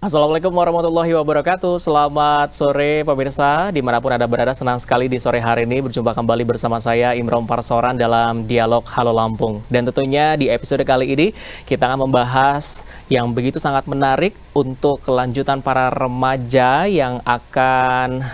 Assalamualaikum warahmatullahi wabarakatuh. Selamat sore pemirsa, dimanapun Anda berada, senang sekali di sore hari ini berjumpa kembali bersama saya Imron Parsoran dalam Dialog Halo Lampung. Dan tentunya di episode kali ini kita akan membahas yang begitu sangat menarik untuk kelanjutan para remaja yang akan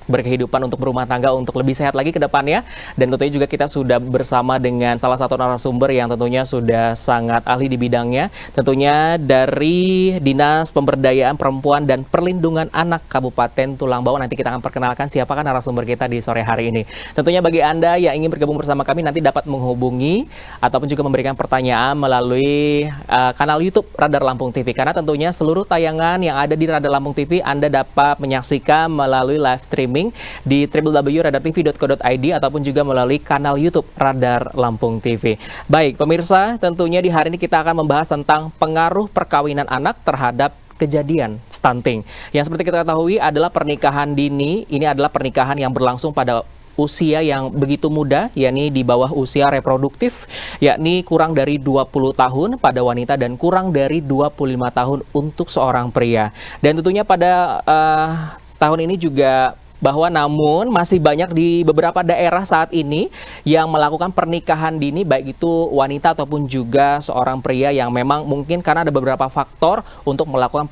berkehidupan untuk berumah tangga untuk lebih sehat lagi ke depannya. Dan tentunya juga kita sudah bersama dengan salah satu narasumber yang tentunya sudah sangat ahli di bidangnya, tentunya dari Dinas Pemberdayaan Perempuan dan Perlindungan Anak Kabupaten Tulang Bawang. Nanti kita akan perkenalkan siapakah narasumber kita di sore hari ini. Tentunya bagi Anda yang ingin bergabung bersama kami nanti dapat menghubungi ataupun juga memberikan pertanyaan melalui kanal YouTube Radar Lampung TV, karena tentunya seluruh tayangan yang ada di Radar Lampung TV Anda dapat menyaksikan melalui live streaming di www.radartv.co.id ataupun juga melalui kanal YouTube Radar Lampung TV. Baik, pemirsa, tentunya di hari ini kita akan membahas tentang pengaruh perkawinan anak terhadap kejadian stunting. Yang seperti kita ketahui adalah pernikahan dini, ini adalah pernikahan yang berlangsung pada usia yang begitu muda, yakni di bawah usia reproduktif, yakni kurang dari 20 tahun pada wanita dan kurang dari 25 tahun untuk seorang pria. Dan tentunya pada tahun ini juga bahwa namun masih banyak di beberapa daerah saat ini yang melakukan pernikahan dini, baik itu wanita ataupun juga seorang pria yang memang mungkin karena ada beberapa faktor untuk melakukan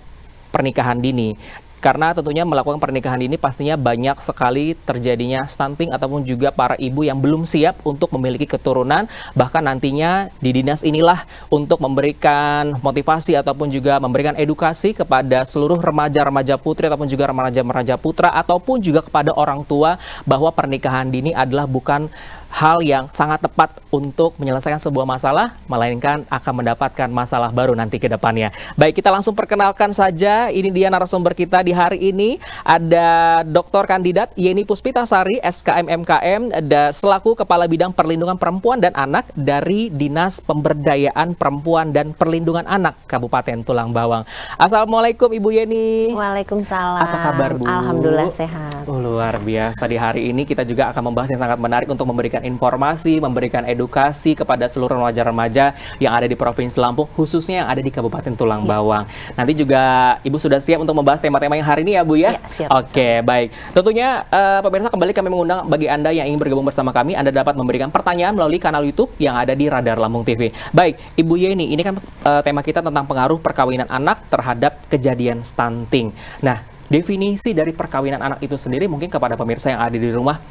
pernikahan dini. Karena tentunya melakukan pernikahan dini pastinya banyak sekali terjadinya stunting ataupun juga para ibu yang belum siap untuk memiliki keturunan. Bahkan nantinya di dinas inilah untuk memberikan motivasi ataupun juga memberikan edukasi kepada seluruh remaja-remaja putri ataupun juga remaja-remaja putra ataupun juga kepada orang tua bahwa pernikahan dini adalah bukan hal yang sangat tepat untuk menyelesaikan sebuah masalah, melainkan akan mendapatkan masalah baru nanti ke depannya. Baik, kita langsung perkenalkan saja. Ini dia narasumber kita di hari ini. Ada Dr. Kandidat Yeni Puspitasari, SKM MKM, selaku Kepala Bidang Perlindungan Perempuan dan Anak dari Dinas Pemberdayaan Perempuan dan Perlindungan Anak Kabupaten Tulang Bawang. Assalamualaikum Ibu Yeni. Waalaikumsalam. Apa kabar Bu? Alhamdulillah sehat. Luar biasa, di hari ini kita juga akan membahas yang sangat menarik untuk memberikan informasi, memberikan edukasi kepada seluruh remaja-remaja yang ada di Provinsi Lampung, khususnya yang ada di Kabupaten Tulang Bawang. Nanti juga Ibu sudah siap untuk membahas tema-tema yang hari ini ya Bu ya? Siap. Oke, baik. Tentunya pemirsa, kembali kami mengundang bagi Anda yang ingin bergabung bersama kami, Anda dapat memberikan pertanyaan melalui kanal YouTube yang ada di Radar Lampung TV. Baik, Ibu Yeni, ini kan tema kita tentang pengaruh perkawinan anak terhadap kejadian stunting. Nah, definisi dari perkawinan anak itu sendiri mungkin kepada pemirsa yang ada di rumah,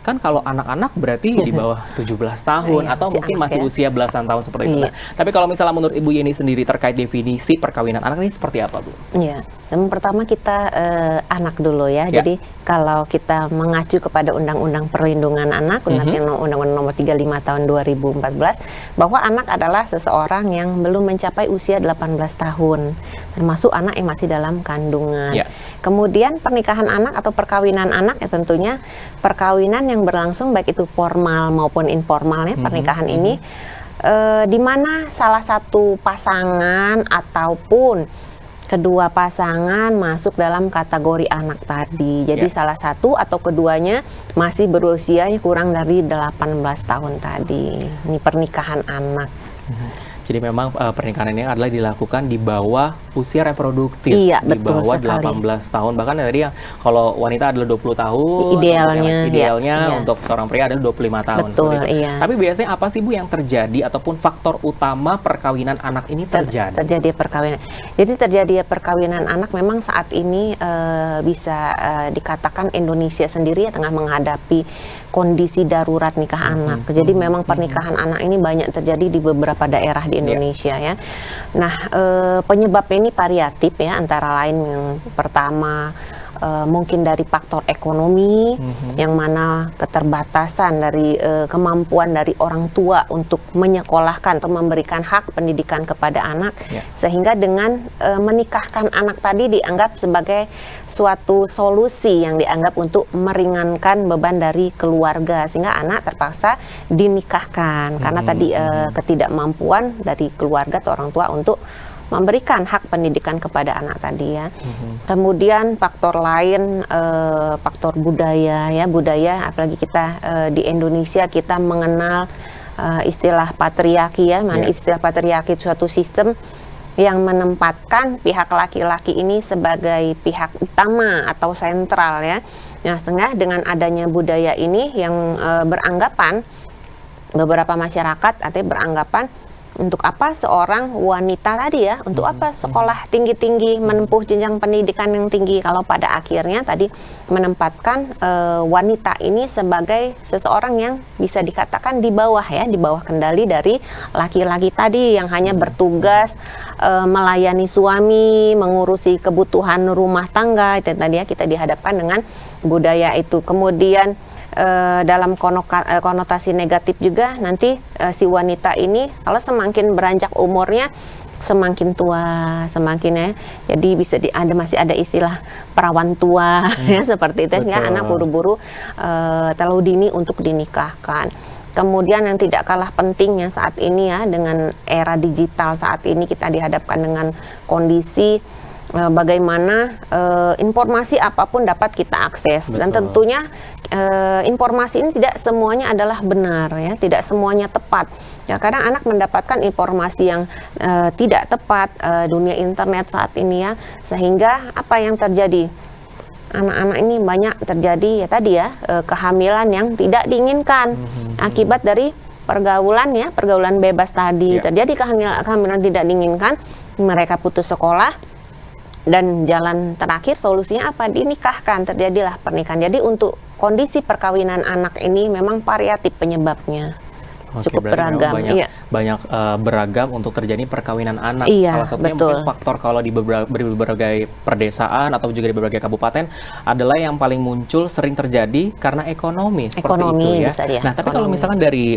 kan kalau anak-anak berarti di bawah 17 tahun atau mungkin masih usia belasan tahun seperti itu. Nah, tapi kalau misalnya menurut Ibu Yeni sendiri terkait definisi perkawinan anak ini seperti apa, Bu? Iya, yang pertama kita anak dulu ya. Jadi kalau kita mengacu kepada Undang-Undang Perlindungan Anak, Undang-Undang Nomor 35 Tahun 2014, bahwa anak adalah seseorang yang belum mencapai usia 18 tahun, termasuk anak yang masih dalam kandungan. Kemudian pernikahan anak atau perkawinan anak ya tentunya perkawinan yang berlangsung baik itu formal maupun informal ya, pernikahan ini di mana salah satu pasangan ataupun kedua pasangan masuk dalam kategori anak tadi. Jadi salah satu atau keduanya masih berusia kurang dari 18 tahun tadi. Ini pernikahan anak. Jadi memang pernikahan ini adalah dilakukan di bawah usia reproduktif, di bawah 18 tahun. Bahkan tadi yang kalau wanita adalah 20 tahun, idealnya untuk seorang pria adalah 25 tahun. Betul, Tapi biasanya apa sih Bu yang terjadi ataupun faktor utama perkawinan anak ini terjadi? Terjadi perkawinan. Jadi terjadi perkawinan anak memang saat ini bisa dikatakan Indonesia sendiri tengah menghadapi kondisi darurat nikah anak. Jadi memang pernikahan anak ini banyak terjadi di beberapa daerah di Indonesia ya. Nah, penyebabnya ini variatif ya, antara lain yang pertama mungkin dari faktor ekonomi, yang mana keterbatasan dari kemampuan dari orang tua untuk menyekolahkan atau memberikan hak pendidikan kepada anak, sehingga dengan menikahkan anak tadi dianggap sebagai suatu solusi yang dianggap untuk meringankan beban dari keluarga, sehingga anak terpaksa dinikahkan karena tadi ketidakmampuan dari keluarga atau orang tua untuk memberikan hak pendidikan kepada anak tadi ya. Kemudian faktor lain, faktor budaya ya, apalagi kita di Indonesia kita mengenal istilah patriarki ya, mana istilah patriarki suatu sistem yang menempatkan pihak laki-laki ini sebagai pihak utama atau sentral ya. Nah, setengah dengan adanya budaya ini yang beranggapan beberapa masyarakat artinya beranggapan untuk apa seorang wanita tadi ya, untuk apa sekolah tinggi-tinggi, menempuh jenjang pendidikan yang tinggi kalau pada akhirnya tadi menempatkan wanita ini sebagai seseorang yang bisa dikatakan di bawah ya, di bawah kendali dari laki-laki tadi yang hanya bertugas melayani suami, mengurusi kebutuhan rumah tangga. Itu tadi ya, kita dihadapkan dengan budaya itu. Kemudian dalam konotasi negatif juga nanti si wanita ini kalau semakin beranjak umurnya semakin tua, semakin ya, jadi bisa masih ada istilah perawan tua ya seperti itu ya, anak buru-buru terlalu dini untuk dinikahkan. Kemudian yang tidak kalah pentingnya saat ini ya, dengan era digital saat ini kita dihadapkan dengan kondisi bagaimana informasi apapun dapat kita akses. Betul. Dan tentunya informasi ini tidak semuanya adalah benar ya, tidak semuanya tepat. Ya, kadang anak mendapatkan informasi yang tidak tepat, dunia internet saat ini ya, sehingga apa yang terjadi? Anak-anak ini banyak terjadi ya tadi ya, kehamilan yang tidak diinginkan akibat dari pergaulan ya, pergaulan bebas tadi. Terjadi kehamilan tidak diinginkan, mereka putus sekolah. Dan jalan terakhir solusinya apa? Dinikahkan, terjadilah pernikahan. Jadi untuk kondisi perkawinan anak ini memang variatif penyebabnya. Cukup beragam. Banyak beragam untuk terjadi perkawinan anak. Iya, salah satunya betul. mungkin faktor kalau di berbagai perdesaan atau juga di berbagai kabupaten adalah yang paling muncul sering terjadi karena ekonomi seperti itu ya. Nah, tapi kalau misalkan dari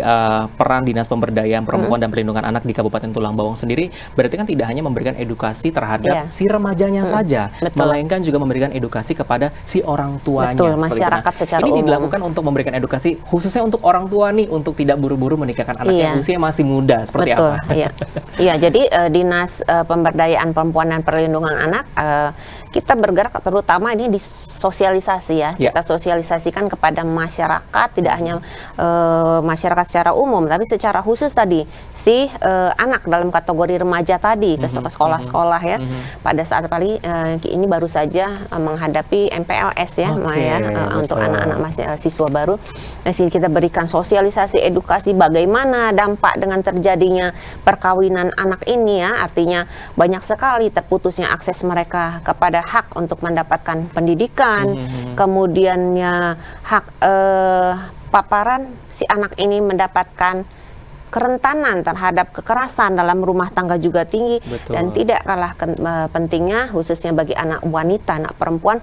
peran Dinas Pemberdayaan Perempuan dan Perlindungan Anak di Kabupaten Tulang Bawang sendiri, berarti kan tidak hanya memberikan edukasi terhadap si remajanya saja, melainkan juga memberikan edukasi kepada si orang tuanya. Betul, masyarakat secara umum. Ini dilakukan untuk memberikan edukasi khususnya untuk orang tua nih, untuk tidak buru-buru menikahkan anak yang usia masih muda, seperti apa? Iya, jadi Dinas Pemberdayaan Perempuan dan Perlindungan Anak kita bergerak terutama ini di sosialisasi ya. Kita sosialisasikan kepada masyarakat, tidak hanya masyarakat secara umum, tapi secara khusus tadi si anak dalam kategori remaja tadi ke sekolah-sekolah ya. Pada saat kali ini baru saja menghadapi MPLS ya, untuk anak-anak siswa baru. Di sini kita berikan sosialisasi, edukasi bagaimana dampak dengan terjadinya perkawinan anak ini ya, artinya banyak sekali terputusnya akses mereka kepada hak untuk mendapatkan pendidikan, kemudiannya hak paparan si anak ini mendapatkan kerentanan terhadap kekerasan dalam rumah tangga juga tinggi. Dan tidak kalah pentingnya khususnya bagi anak wanita, anak perempuan,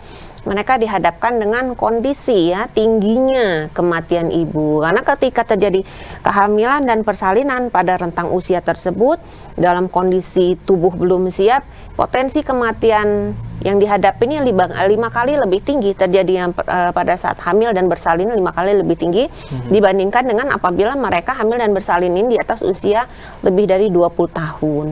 mereka dihadapkan dengan kondisi ya tingginya kematian ibu, karena ketika terjadi kehamilan dan persalinan pada rentang usia tersebut dalam kondisi tubuh belum siap, potensi kematian yang dihadapinya 5 kali lebih tinggi terjadi pada saat hamil dan bersalin, 5 kali lebih tinggi dibandingkan dengan apabila mereka hamil dan bersalin ini di atas usia lebih dari 20 tahun.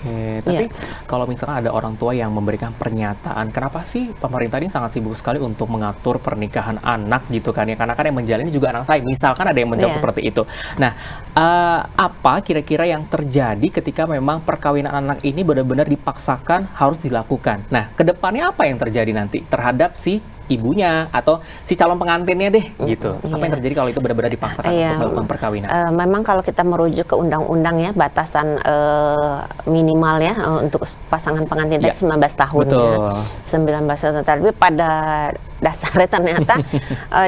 Oke, tapi kalau misalkan ada orang tua yang memberikan pernyataan, kenapa sih pemerintah ini sangat sibuk sekali untuk mengatur pernikahan anak gitu kan ya, karena kan yang menjalani juga anak saya, misalkan ada yang menjawab seperti itu. Nah, apa kira-kira yang terjadi ketika memang perkawinan anak ini benar-benar dipaksakan harus dilakukan? Nah, kedepannya apa yang terjadi nanti terhadap si ibunya atau si calon pengantinnya deh gitu? Apa yang terjadi kalau itu benar-benar dipaksakan untuk melakukan perkawinan? Memang kalau kita merujuk ke undang-undang ya, batasan minimal ya untuk pasangan pengantin tadi 19 tahun ya. 19 tahun, tapi pada dasarnya ternyata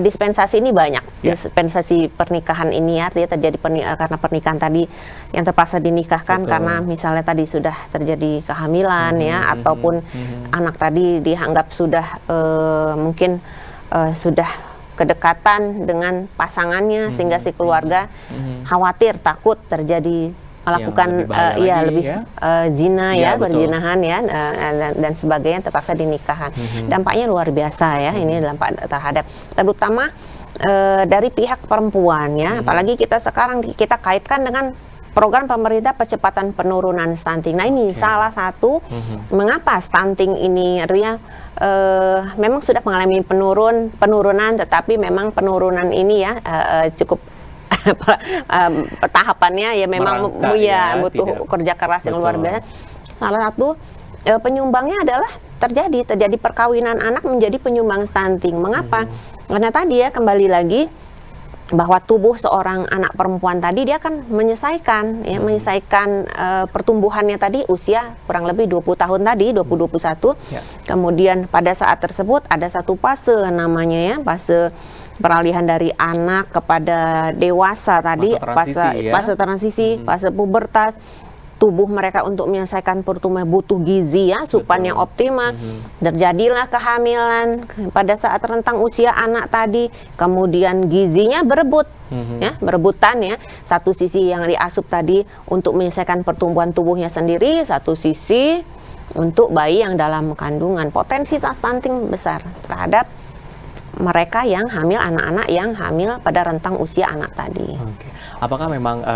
dispensasi ini banyak. Dispensasi pernikahan ini ya, artinya terjadi karena pernikahan tadi yang terpaksa dinikahkan karena misalnya tadi sudah terjadi kehamilan ya, ataupun anak tadi dianggap sudah mungkin sudah kedekatan dengan pasangannya sehingga si keluarga khawatir, takut terjadi melakukan zina ya, berzinahan ya, dan sebagainya, terpaksa dinikahkan. Dampaknya luar biasa ya, ini dampak terhadap terutama dari pihak perempuan ya, apalagi kita sekarang kita kaitkan dengan program pemerintah percepatan penurunan stunting. Nah, ini salah satu mengapa stunting ini Ria memang sudah mengalami penurunan, tetapi memang penurunan ini ya cukup tahapannya ya memang butuh kerja keras yang luar biasa. salah satu penyumbangnya adalah terjadi perkawinan anak menjadi penyumbang stunting. Mengapa? Karena tadi ya, kembali lagi bahwa tubuh seorang anak perempuan tadi dia akan menyesuaikan pertumbuhannya tadi usia kurang lebih 20 tahun tadi, 20-21. Kemudian pada saat tersebut ada satu fase namanya ya, fase peralihan dari anak kepada dewasa tadi, fase transisi, fase pubertas. Tubuh mereka untuk menyelesaikan pertumbuhan butuh gizi ya, asupan yang optimal. Terjadilah kehamilan pada saat rentang usia anak tadi, kemudian gizinya berebut, berebutan ya. Satu sisi yang diasup tadi untuk menyelesaikan pertumbuhan tubuhnya sendiri, satu sisi untuk bayi yang dalam kandungan. Potensi stunting besar terhadap mereka yang hamil, anak-anak yang hamil pada rentang usia anak tadi. Apakah memang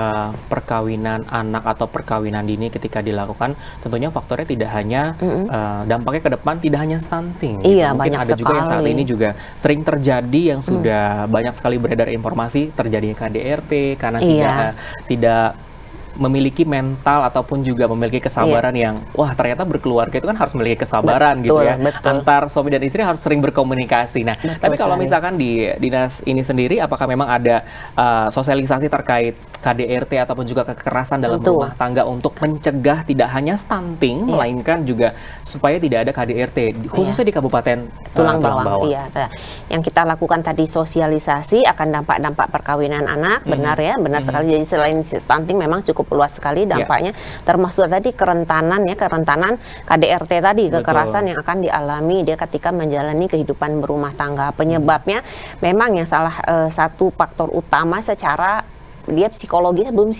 perkawinan anak atau perkawinan dini ketika dilakukan, tentunya faktornya tidak hanya dampaknya ke depan tidak hanya stunting. Iya, mungkin banyak ada juga sekali. yang saat ini juga sering terjadi yang sudah banyak sekali beredar informasi terjadi KDRT karena tidak memiliki mental ataupun juga memiliki kesabaran yang ternyata berkeluarga itu kan harus memiliki kesabaran gitu ya. Antar suami dan istri harus sering berkomunikasi. Nah, tapi kalau misalkan di dinas ini sendiri, apakah memang ada sosialisasi terkait KDRT ataupun juga kekerasan dalam rumah tangga untuk mencegah tidak hanya stunting melainkan juga supaya tidak ada KDRT khususnya di Kabupaten Tulang Bawang? Iya, yang kita lakukan tadi sosialisasi akan dampak-dampak perkawinan anak, benar sekali. Jadi selain stunting memang cukup luas sekali dampaknya, termasuk tadi kerentanan KDRT tadi, kekerasan yang akan dialami dia ketika menjalani kehidupan berumah tangga. Penyebabnya memang yang satu faktor utama secara dia psikologisnya belum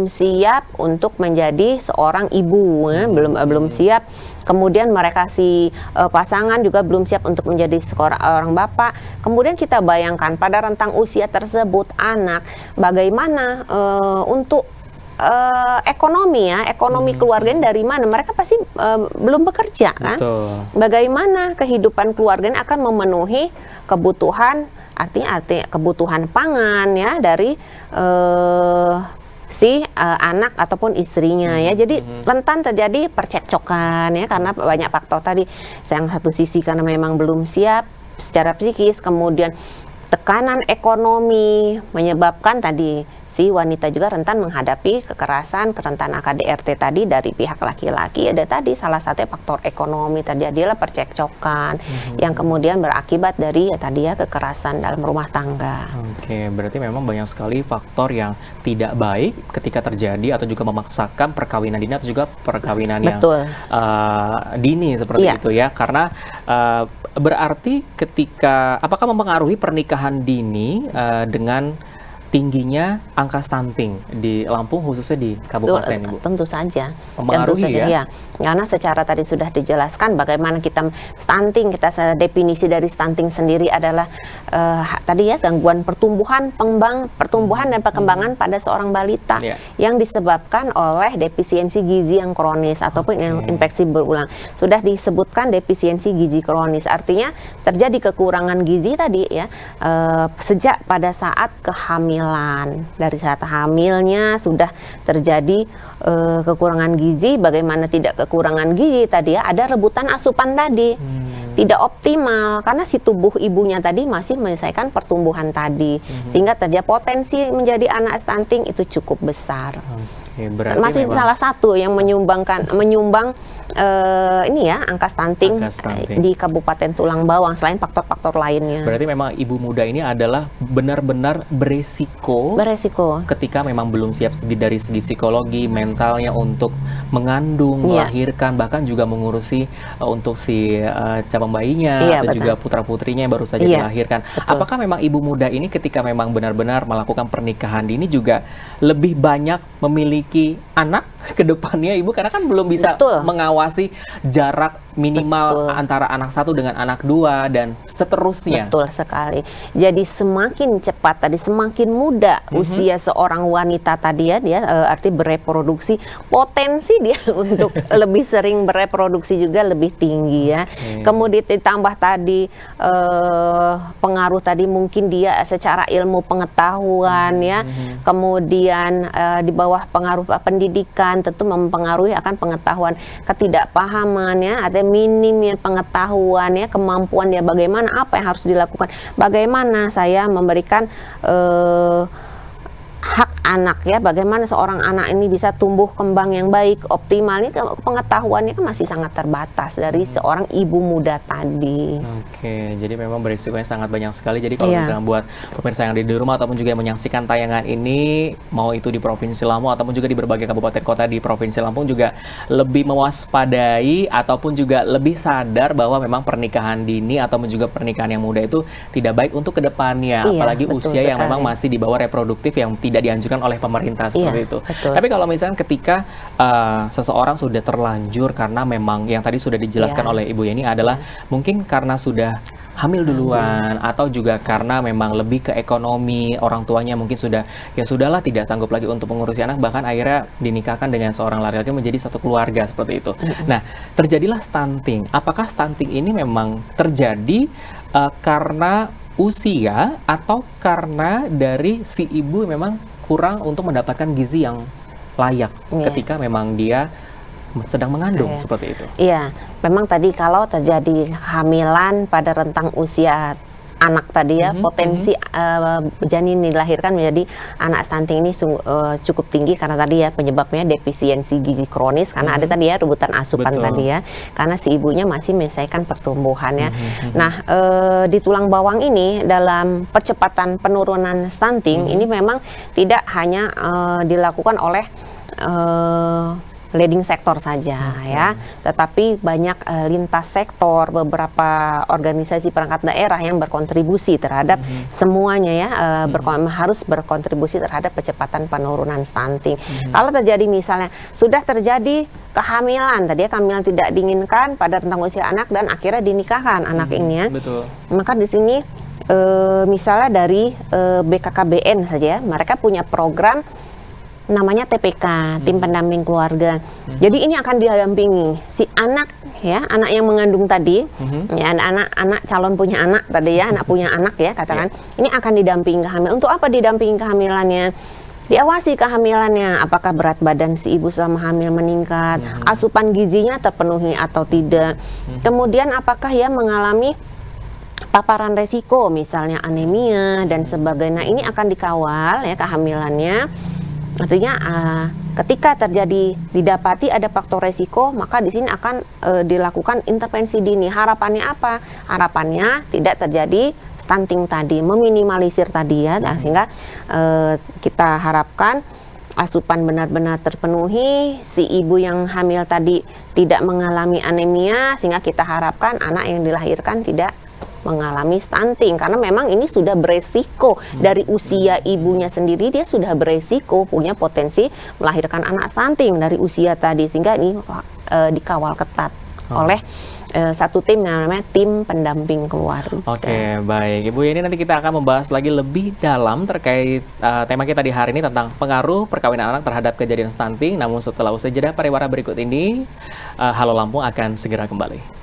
siap untuk menjadi seorang ibu, belum siap. Kemudian mereka pasangan juga belum siap untuk menjadi seorang bapak. Kemudian kita bayangkan pada rentang usia tersebut anak bagaimana untuk ekonomi keluarganya dari mana? Mereka pasti belum bekerja kan? Bagaimana kehidupan keluarganya akan memenuhi kebutuhan, artinya kebutuhan pangan ya dari anak ataupun istrinya ya. Jadi rentan terjadi percekcokan ya karena banyak faktor tadi. Yang satu sisi karena memang belum siap secara psikis, kemudian tekanan ekonomi menyebabkan tadi si wanita juga rentan menghadapi kekerasan, kerentanan KDRT tadi dari pihak laki-laki. Ada tadi salah satu faktor ekonomi, terjadilah percekcokan yang kemudian berakibat dari kekerasan dalam rumah tangga. Berarti memang banyak sekali faktor yang tidak baik ketika terjadi atau juga memaksakan perkawinan dini atau juga perkawinan yang dini seperti itu ya. Karena berarti apakah mempengaruhi pernikahan dini dengan tingginya angka stunting di Lampung khususnya di kabupaten, Ibu? Tentu saja. Mempengaruhi ya? Karena secara tadi sudah dijelaskan bagaimana kita stunting, definisi dari stunting sendiri adalah tadi ya gangguan pertumbuhan dan perkembangan pada seorang balita yang disebabkan oleh defisiensi gizi yang kronis ataupun yang infeksi berulang. Sudah disebutkan defisiensi gizi kronis, artinya terjadi kekurangan gizi tadi ya sejak pada saat kehamilan. Dari saat hamilnya sudah terjadi kekurangan gizi. Bagaimana tidak kekurangan gizi tadi ya, ada rebutan asupan tadi tidak optimal karena si tubuh ibunya tadi masih menyelesaikan pertumbuhan tadi, sehingga terjadi potensi menjadi anak stunting itu cukup besar. Masih salah satu yang menyumbang angka stunting di Kabupaten Tulang Bawang selain faktor-faktor lainnya. Berarti memang ibu muda ini adalah benar-benar beresiko ketika memang belum siap dari segi psikologi, mentalnya untuk mengandung, melahirkan, bahkan juga mengurusi untuk si cabang bayinya atau juga putra-putrinya yang baru saja dilahirkan. Apakah memang ibu muda ini ketika memang benar-benar melakukan pernikahan dini juga lebih banyak memiliki anak ke depannya, Ibu, karena kan belum bisa mengawasi jarak minimal Betul. antara anak 1 dengan anak 2 dan seterusnya. Betul sekali. Jadi semakin cepat tadi, semakin muda usia seorang wanita tadi ya, dia arti bereproduksi, potensi dia untuk lebih sering bereproduksi juga lebih tinggi ya. Kemudian ditambah tadi pengaruh tadi mungkin dia secara ilmu pengetahuan ya. Kemudian di bawah pengaruh pendidikan tentu mempengaruhi akan pengetahuan, ketidakpahaman ya, ada minimnya pengetahuan ya, kemampuan dia bagaimana, apa yang harus dilakukan, bagaimana saya memberikan hak anak ya, bagaimana seorang anak ini bisa tumbuh kembang yang baik, optimal. Ini pengetahuannya kan masih sangat terbatas dari seorang ibu muda tadi. Oke, jadi memang berisikonya sangat banyak sekali. Jadi kalau misalnya buat pemirsa yang ada di rumah ataupun juga yang menyaksikan tayangan ini, mau itu di Provinsi Lampung ataupun juga di berbagai kabupaten kota di Provinsi Lampung, juga lebih mewaspadai ataupun juga lebih sadar bahwa memang pernikahan dini ataupun juga pernikahan yang muda itu tidak baik untuk kedepannya, apalagi usia yang memang masih di bawah reproduktif yang tidak dianjurkan oleh pemerintah seperti itu. Betul. Tapi kalau misalnya ketika seseorang sudah terlanjur karena memang yang tadi sudah dijelaskan oleh Ibu Yeni adalah mungkin karena sudah hamil duluan atau juga karena memang lebih ke ekonomi, orang tuanya mungkin sudah ya sudahlah tidak sanggup lagi untuk mengurusi anak, bahkan akhirnya dinikahkan dengan seorang laki-laki menjadi satu keluarga seperti itu. Nah, terjadilah stunting. Apakah stunting ini memang terjadi karena usia atau karena dari si ibu memang kurang untuk mendapatkan gizi yang layak ketika memang dia sedang mengandung seperti itu? Iya, memang tadi kalau terjadi kehamilan pada rentang usia anak tadi ya, potensi janin dilahirkan menjadi anak stunting ini cukup tinggi karena tadi ya penyebabnya defisiensi gizi kronis karena ada tadi ya rebutan asupan tadi ya, karena si ibunya masih menyelesaikan pertumbuhannya. Nah, di tulang bawang ini dalam percepatan penurunan stunting ini memang tidak hanya dilakukan oleh leading sektor saja ya, tetapi banyak lintas sektor, beberapa organisasi perangkat daerah yang berkontribusi terhadap semuanya ya, harus berkontribusi terhadap percepatan penurunan stunting. Kalau terjadi misalnya sudah terjadi kehamilan tadi ya, kehamilan tidak diinginkan pada rentang usia anak dan akhirnya dinikahkan anak ini ya, maka di sini misalnya dari BKKBN saja ya, mereka punya program namanya TPK, tim pendamping keluarga. Jadi ini akan didampingi si anak ya, anak yang mengandung tadi, ya anak calon punya anak tadi ya, anak punya anak ya katakan, ini akan didampingi kehamilan. Untuk apa didampingi kehamilannya? Diawasi kehamilannya, apakah berat badan si ibu selama hamil meningkat, asupan gizinya terpenuhi atau tidak. Kemudian apakah ia mengalami paparan resiko misalnya anemia dan sebagainya. Ini akan dikawal ya kehamilannya. Artinya ketika terjadi didapati ada faktor resiko, maka di sini akan dilakukan intervensi dini. Harapannya apa? Harapannya tidak terjadi stunting tadi, meminimalisir tadi ya, sehingga kita harapkan asupan benar-benar terpenuhi, si ibu yang hamil tadi tidak mengalami anemia, sehingga kita harapkan anak yang dilahirkan tidak mengalami stunting, karena memang ini sudah beresiko dari usia ibunya sendiri, dia sudah beresiko punya potensi melahirkan anak stunting dari usia tadi, sehingga ini dikawal ketat oleh satu tim yang namanya tim pendamping keluarga. Oke, baik Ibu Yeni, nanti kita akan membahas lagi lebih dalam terkait tema kita di hari ini tentang pengaruh perkawinan anak terhadap kejadian stunting. Namun setelah usai jeda pariwara berikut ini, Halo Lampung akan segera kembali.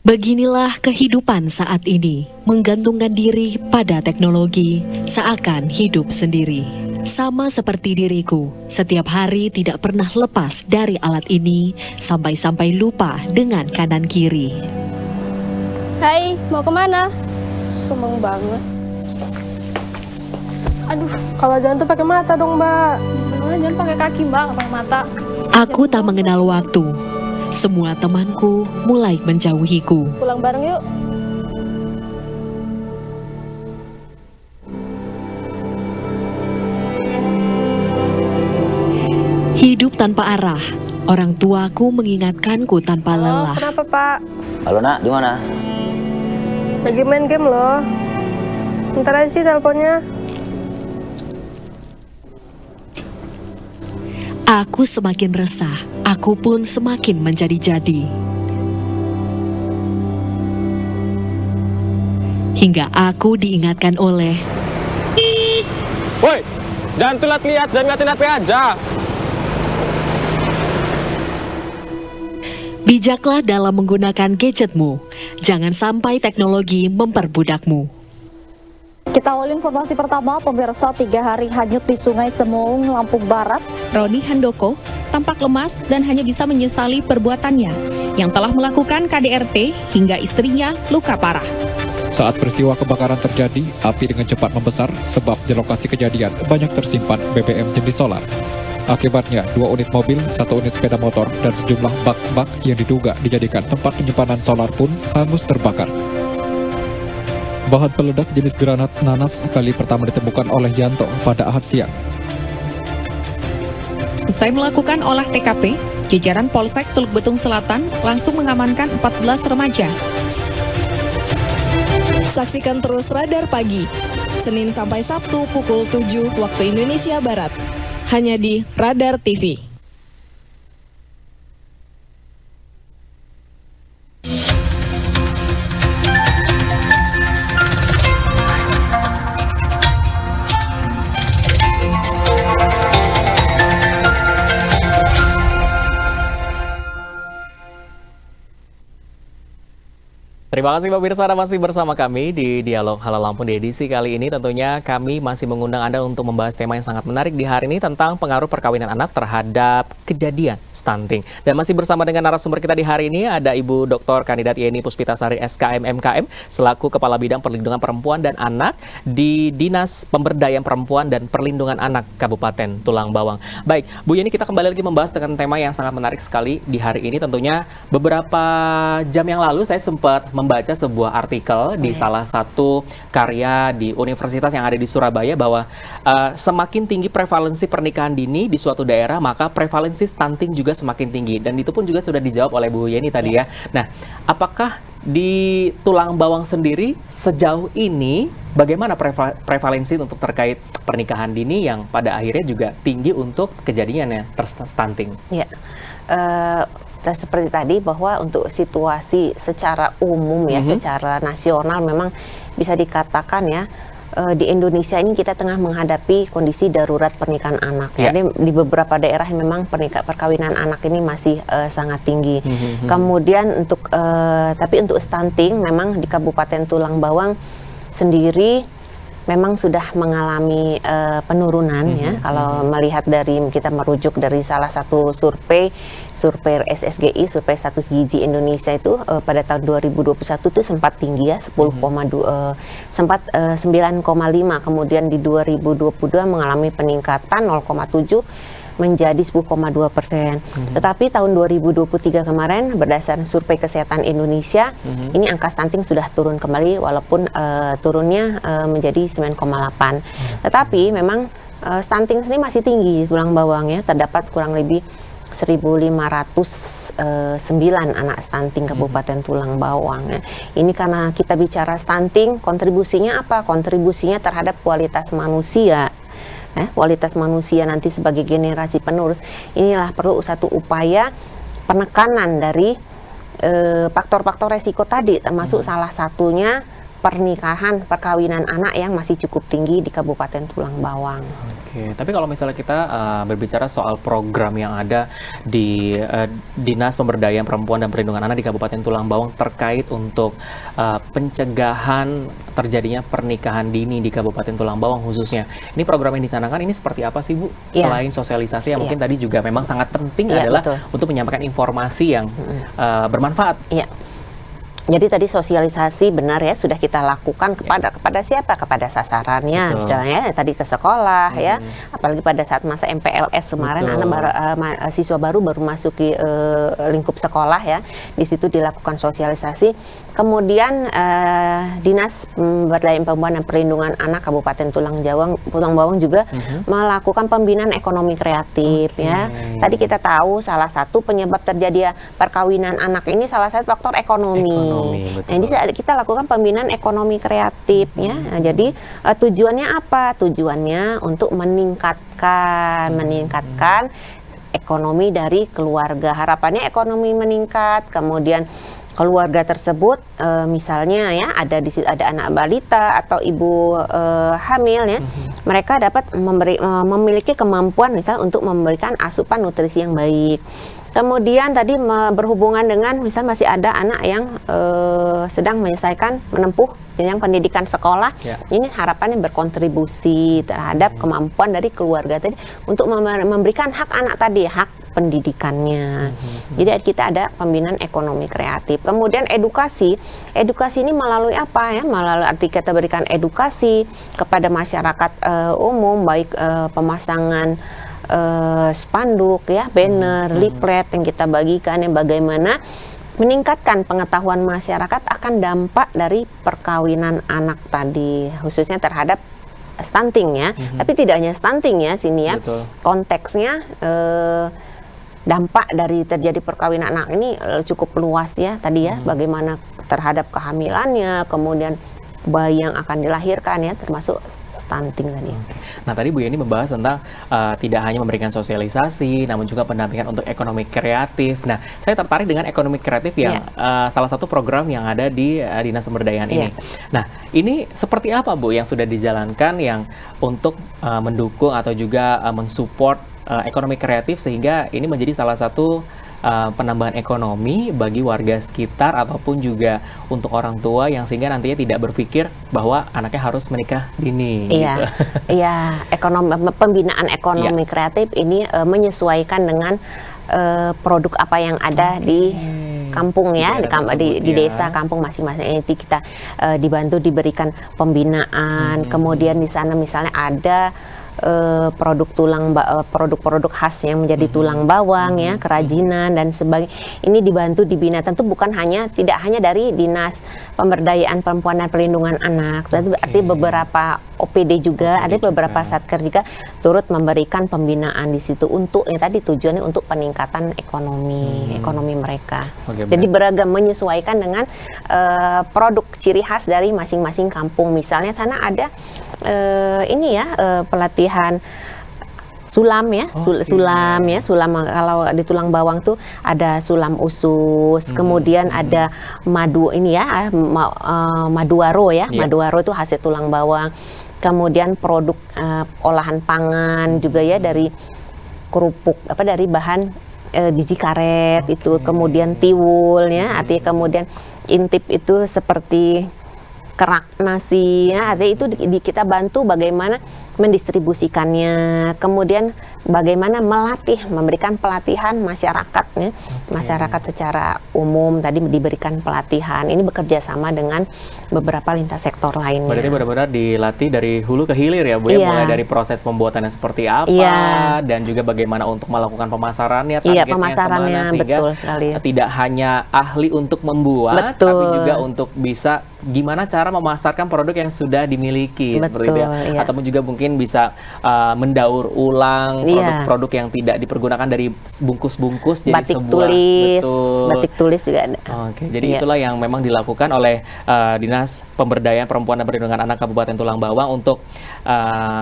Beginilah kehidupan saat ini, menggantungkan diri pada teknologi, seakan hidup sendiri. Sama seperti diriku, setiap hari tidak pernah lepas dari alat ini, sampai-sampai lupa dengan kanan kiri. Hai, mau kemana? Seneng banget. Aduh, Kalau jalan tuh pakai mata dong, Mbak. jangan pakai kaki, Mbak, nggak pakai mata. Aku tak mengenal waktu. Semua temanku mulai menjauhiku. Pulang bareng yuk. Hidup tanpa arah, Orang tuaku mengingatkanku tanpa lelah. Kenapa Pak? Halo nak, di mana? Lagi main game loh. Bentar aja sih teleponnya. Aku semakin resah, aku pun semakin menjadi-jadi. Hingga aku diingatkan oleh Woi, jangan telat lihat, jangan ngatin HP aja. bijaklah dalam menggunakan gadgetmu. Jangan sampai teknologi memperbudakmu. Kita awali informasi pertama, pemirsa 3 hari hanyut di Sungai Semoung, Lampung Barat. Roni Handoko tampak lemas dan hanya bisa menyesali perbuatannya yang telah melakukan KDRT hingga istrinya luka parah. Saat peristiwa kebakaran terjadi, api dengan cepat membesar sebab di lokasi kejadian banyak tersimpan BBM jenis solar. Akibatnya, 2 unit mobil, 1 unit sepeda motor, dan sejumlah bak-bak yang diduga dijadikan tempat penyimpanan solar pun hangus terbakar. Bahan peledak jenis granat nanas kali pertama ditemukan oleh Yanto pada Ahad siang. Usai melakukan olah TKP, jajaran Polsek Teluk Betung Selatan langsung mengamankan 14 remaja. Saksikan terus Radar Pagi, Senin sampai Sabtu pukul 7 waktu Indonesia Barat. Hanya di Radar TV. Terima kasih pemirsa, Anda masih bersama kami di Dialog Halal Lampung. Di edisi kali ini tentunya kami masih mengundang Anda untuk membahas tema yang sangat menarik di hari ini tentang pengaruh perkawinan anak terhadap kejadian stunting. Dan masih bersama dengan narasumber kita di hari ini ada Ibu Dr. Kandidat Yeni Puspitasari SKM MKM selaku Kepala Bidang Perlindungan Perempuan dan Anak di Dinas Pemberdayaan Perempuan dan Perlindungan Anak Kabupaten Tulang Bawang. Baik, Bu Yeni, kita kembali lagi membahas dengan tema yang sangat menarik sekali di hari ini. Tentunya beberapa jam yang lalu saya sempat membaca sebuah artikel di salah satu karya di universitas yang ada di Surabaya bahwa semakin tinggi prevalensi pernikahan dini di suatu daerah, maka prevalensi stunting juga semakin tinggi. Dan itu pun juga sudah dijawab oleh Bu Yeni tadi ya. Nah, apakah di Tulang Bawang sendiri sejauh ini bagaimana prevalensi untuk terkait pernikahan dini yang pada akhirnya juga tinggi untuk kejadiannya stunting? Ya. Seperti tadi bahwa untuk situasi secara umum ya, secara nasional memang bisa dikatakan ya, di Indonesia ini kita tengah menghadapi kondisi darurat pernikahan anak. Jadi di beberapa daerah memang perkawinan anak ini masih sangat tinggi. Kemudian untuk tapi untuk stunting memang di Kabupaten Tulang Bawang sendiri memang sudah mengalami penurunan ya. Kalau melihat dari kita merujuk dari salah satu survei SSGI, survei status gizi Indonesia itu pada tahun 2021 itu sempat tinggi ya, sempat 9,5, kemudian di 2022 mengalami peningkatan 0,7 menjadi 10,2%. Tetapi tahun 2023 kemarin berdasarkan survei kesehatan Indonesia, ini angka stunting sudah turun kembali walaupun turunnya menjadi 9,8. Tetapi memang stunting sendiri masih tinggi di Tulang Bawang ya, terdapat kurang lebih 1.509 anak stunting Kabupaten Tulang Bawang ya. Ini karena kita bicara stunting, kontribusinya apa? Kontribusinya terhadap kualitas manusia. Kualitas manusia nanti sebagai generasi penerus, inilah perlu satu upaya penekanan dari faktor-faktor resiko tadi, termasuk salah satunya perkawinan anak yang masih cukup tinggi di Kabupaten Tulang Bawang. Oke, tapi kalau misalnya kita berbicara soal program yang ada di Dinas Pemberdayaan Perempuan dan Perlindungan Anak di Kabupaten Tulang Bawang terkait untuk pencegahan terjadinya pernikahan dini di Kabupaten Tulang Bawang khususnya, ini program yang dicanangkan ini seperti apa sih Bu? Selain sosialisasi yang mungkin tadi juga memang sangat penting adalah untuk menyampaikan informasi yang bermanfaat. Jadi tadi sosialisasi benar ya sudah kita lakukan kepada siapa? Kepada sasarannya. Betul. Misalnya tadi ke sekolah ya. Apalagi pada saat masa MPLS kemarin siswa baru masuki lingkup sekolah ya. Di situ dilakukan sosialisasi. Kemudian Dinas Pemberdayaan Perempuan dan Perlindungan Anak Kabupaten Tulang Bawang juga melakukan pembinaan ekonomi kreatif ya. Tadi kita tahu salah satu penyebab terjadi perkawinan anak ini salah satu faktor ekonomi. Nah, ini kita lakukan pembinaan ekonomi kreatif ya. Nah, jadi tujuannya apa? Tujuannya untuk meningkatkan ekonomi dari keluarga. Harapannya ekonomi meningkat, kemudian keluarga tersebut misalnya ya ada di situ ada anak balita atau ibu hamil ya, mereka dapat memiliki kemampuan misal untuk memberikan asupan nutrisi yang baik. Kemudian tadi berhubungan dengan misal masih ada anak yang sedang menempuh jenjang pendidikan sekolah, ini harapannya berkontribusi terhadap kemampuan dari keluarga tadi untuk memberikan hak anak tadi, hak pendidikannya. Jadi kita ada pembinaan ekonomi kreatif. Kemudian edukasi ini melalui apa ya? Melalui arti kita berikan edukasi kepada masyarakat umum, baik pemasangan spanduk ya, banner, leaflet yang kita bagikan yang bagaimana meningkatkan pengetahuan masyarakat akan dampak dari perkawinan anak tadi, khususnya terhadap stunting ya. Tapi tidak hanya stunting ya sini ya. Konteksnya dampak dari terjadi perkawinan anak ini cukup luas ya tadi ya, bagaimana terhadap kehamilannya, kemudian bayi yang akan dilahirkan ya, termasuk stunting tadi. Nah tadi Bu Yeni membahas tentang tidak hanya memberikan sosialisasi, namun juga pendampingan untuk ekonomi kreatif. Nah saya tertarik dengan ekonomi kreatif yang salah satu program yang ada di Dinas Pemberdayaan ini. Nah ini seperti apa Bu yang sudah dijalankan yang untuk mendukung atau juga mensupport ekonomi kreatif sehingga ini menjadi salah satu penambahan ekonomi bagi warga sekitar ataupun juga untuk orang tua yang sehingga nantinya tidak berpikir bahwa anaknya harus menikah dini. Iya, iya. Pembinaan ekonomi kreatif ini menyesuaikan dengan produk apa yang ada di kampung ya, di desa kampung masing-masing. Itu kita dibantu diberikan pembinaan. Kemudian di sana misalnya ada produk-produk khas yang menjadi tulang bawang ya, kerajinan dan sebagainya. Ini dibantu dibina, tentu tidak hanya dari Dinas Pemberdayaan Perempuan dan Perlindungan Anak, tapi berarti beberapa OPD juga, ada beberapa satker juga turut memberikan pembinaan di situ untuk yang tadi tujuannya untuk peningkatan ekonomi mereka. Jadi beragam menyesuaikan dengan produk ciri khas dari masing-masing kampung. Misalnya sana ada pelatihan sulam ya, sulam kalau di Tulang Bawang tuh ada sulam usus, kemudian ada madu maduaro ya, maduaro itu hasil tulang bawang, kemudian produk olahan pangan juga ya dari kerupuk dari bahan biji karet itu, kemudian tiwul ya, artinya kemudian intip itu seperti kerak nasi ya, artinya itu kita bantu bagaimana mendistribusikannya, kemudian bagaimana memberikan pelatihan masyarakat ya, masyarakat secara umum tadi diberikan pelatihan. Ini bekerja sama dengan beberapa lintas sektor lainnya. Berarti benar-benar dilatih dari hulu ke hilir ya Bu, ya, mulai dari proses pembuatannya seperti apa dan juga bagaimana untuk melakukan pemasarannya, targetnya kemana, sehingga betul sekali. Tidak hanya ahli untuk membuat, tapi juga untuk bisa gimana cara memasarkan produk yang sudah dimiliki seperti itu ya. Ataupun juga mungkin bisa mendaur ulang produk-produk yang tidak dipergunakan dari bungkus-bungkus jadi batik sebuah batik tulis juga ada. Jadi itulah yang memang dilakukan oleh Dinas Pemberdayaan Perempuan dan Perlindungan Anak Kabupaten Tulang Bawang untuk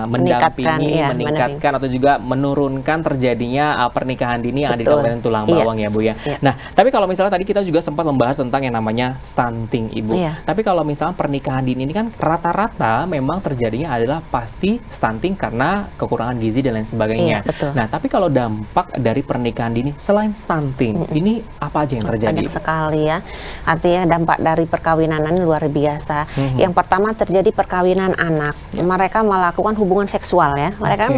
meningkatkan atau juga menurunkan terjadinya pernikahan dini yang ada di Kabupaten Tulang Bawang ya Bu ya. Nah, tapi kalau misalnya tadi kita juga sempat membahas tentang yang namanya stunting Ibu. Tapi kalau misalnya pernikahan dini ini kan rata-rata memang terjadinya adalah pasti stunting karena kekurangan gizi dan lain sebagainya. Nah, tapi kalau dampak dari pernikahan dini selain stunting, ini apa aja yang terjadi? Banyak sekali ya. Artinya dampak dari perkawinan ini luar biasa. Yang pertama terjadi perkawinan anak. Mereka melakukan hubungan seksual ya. Mereka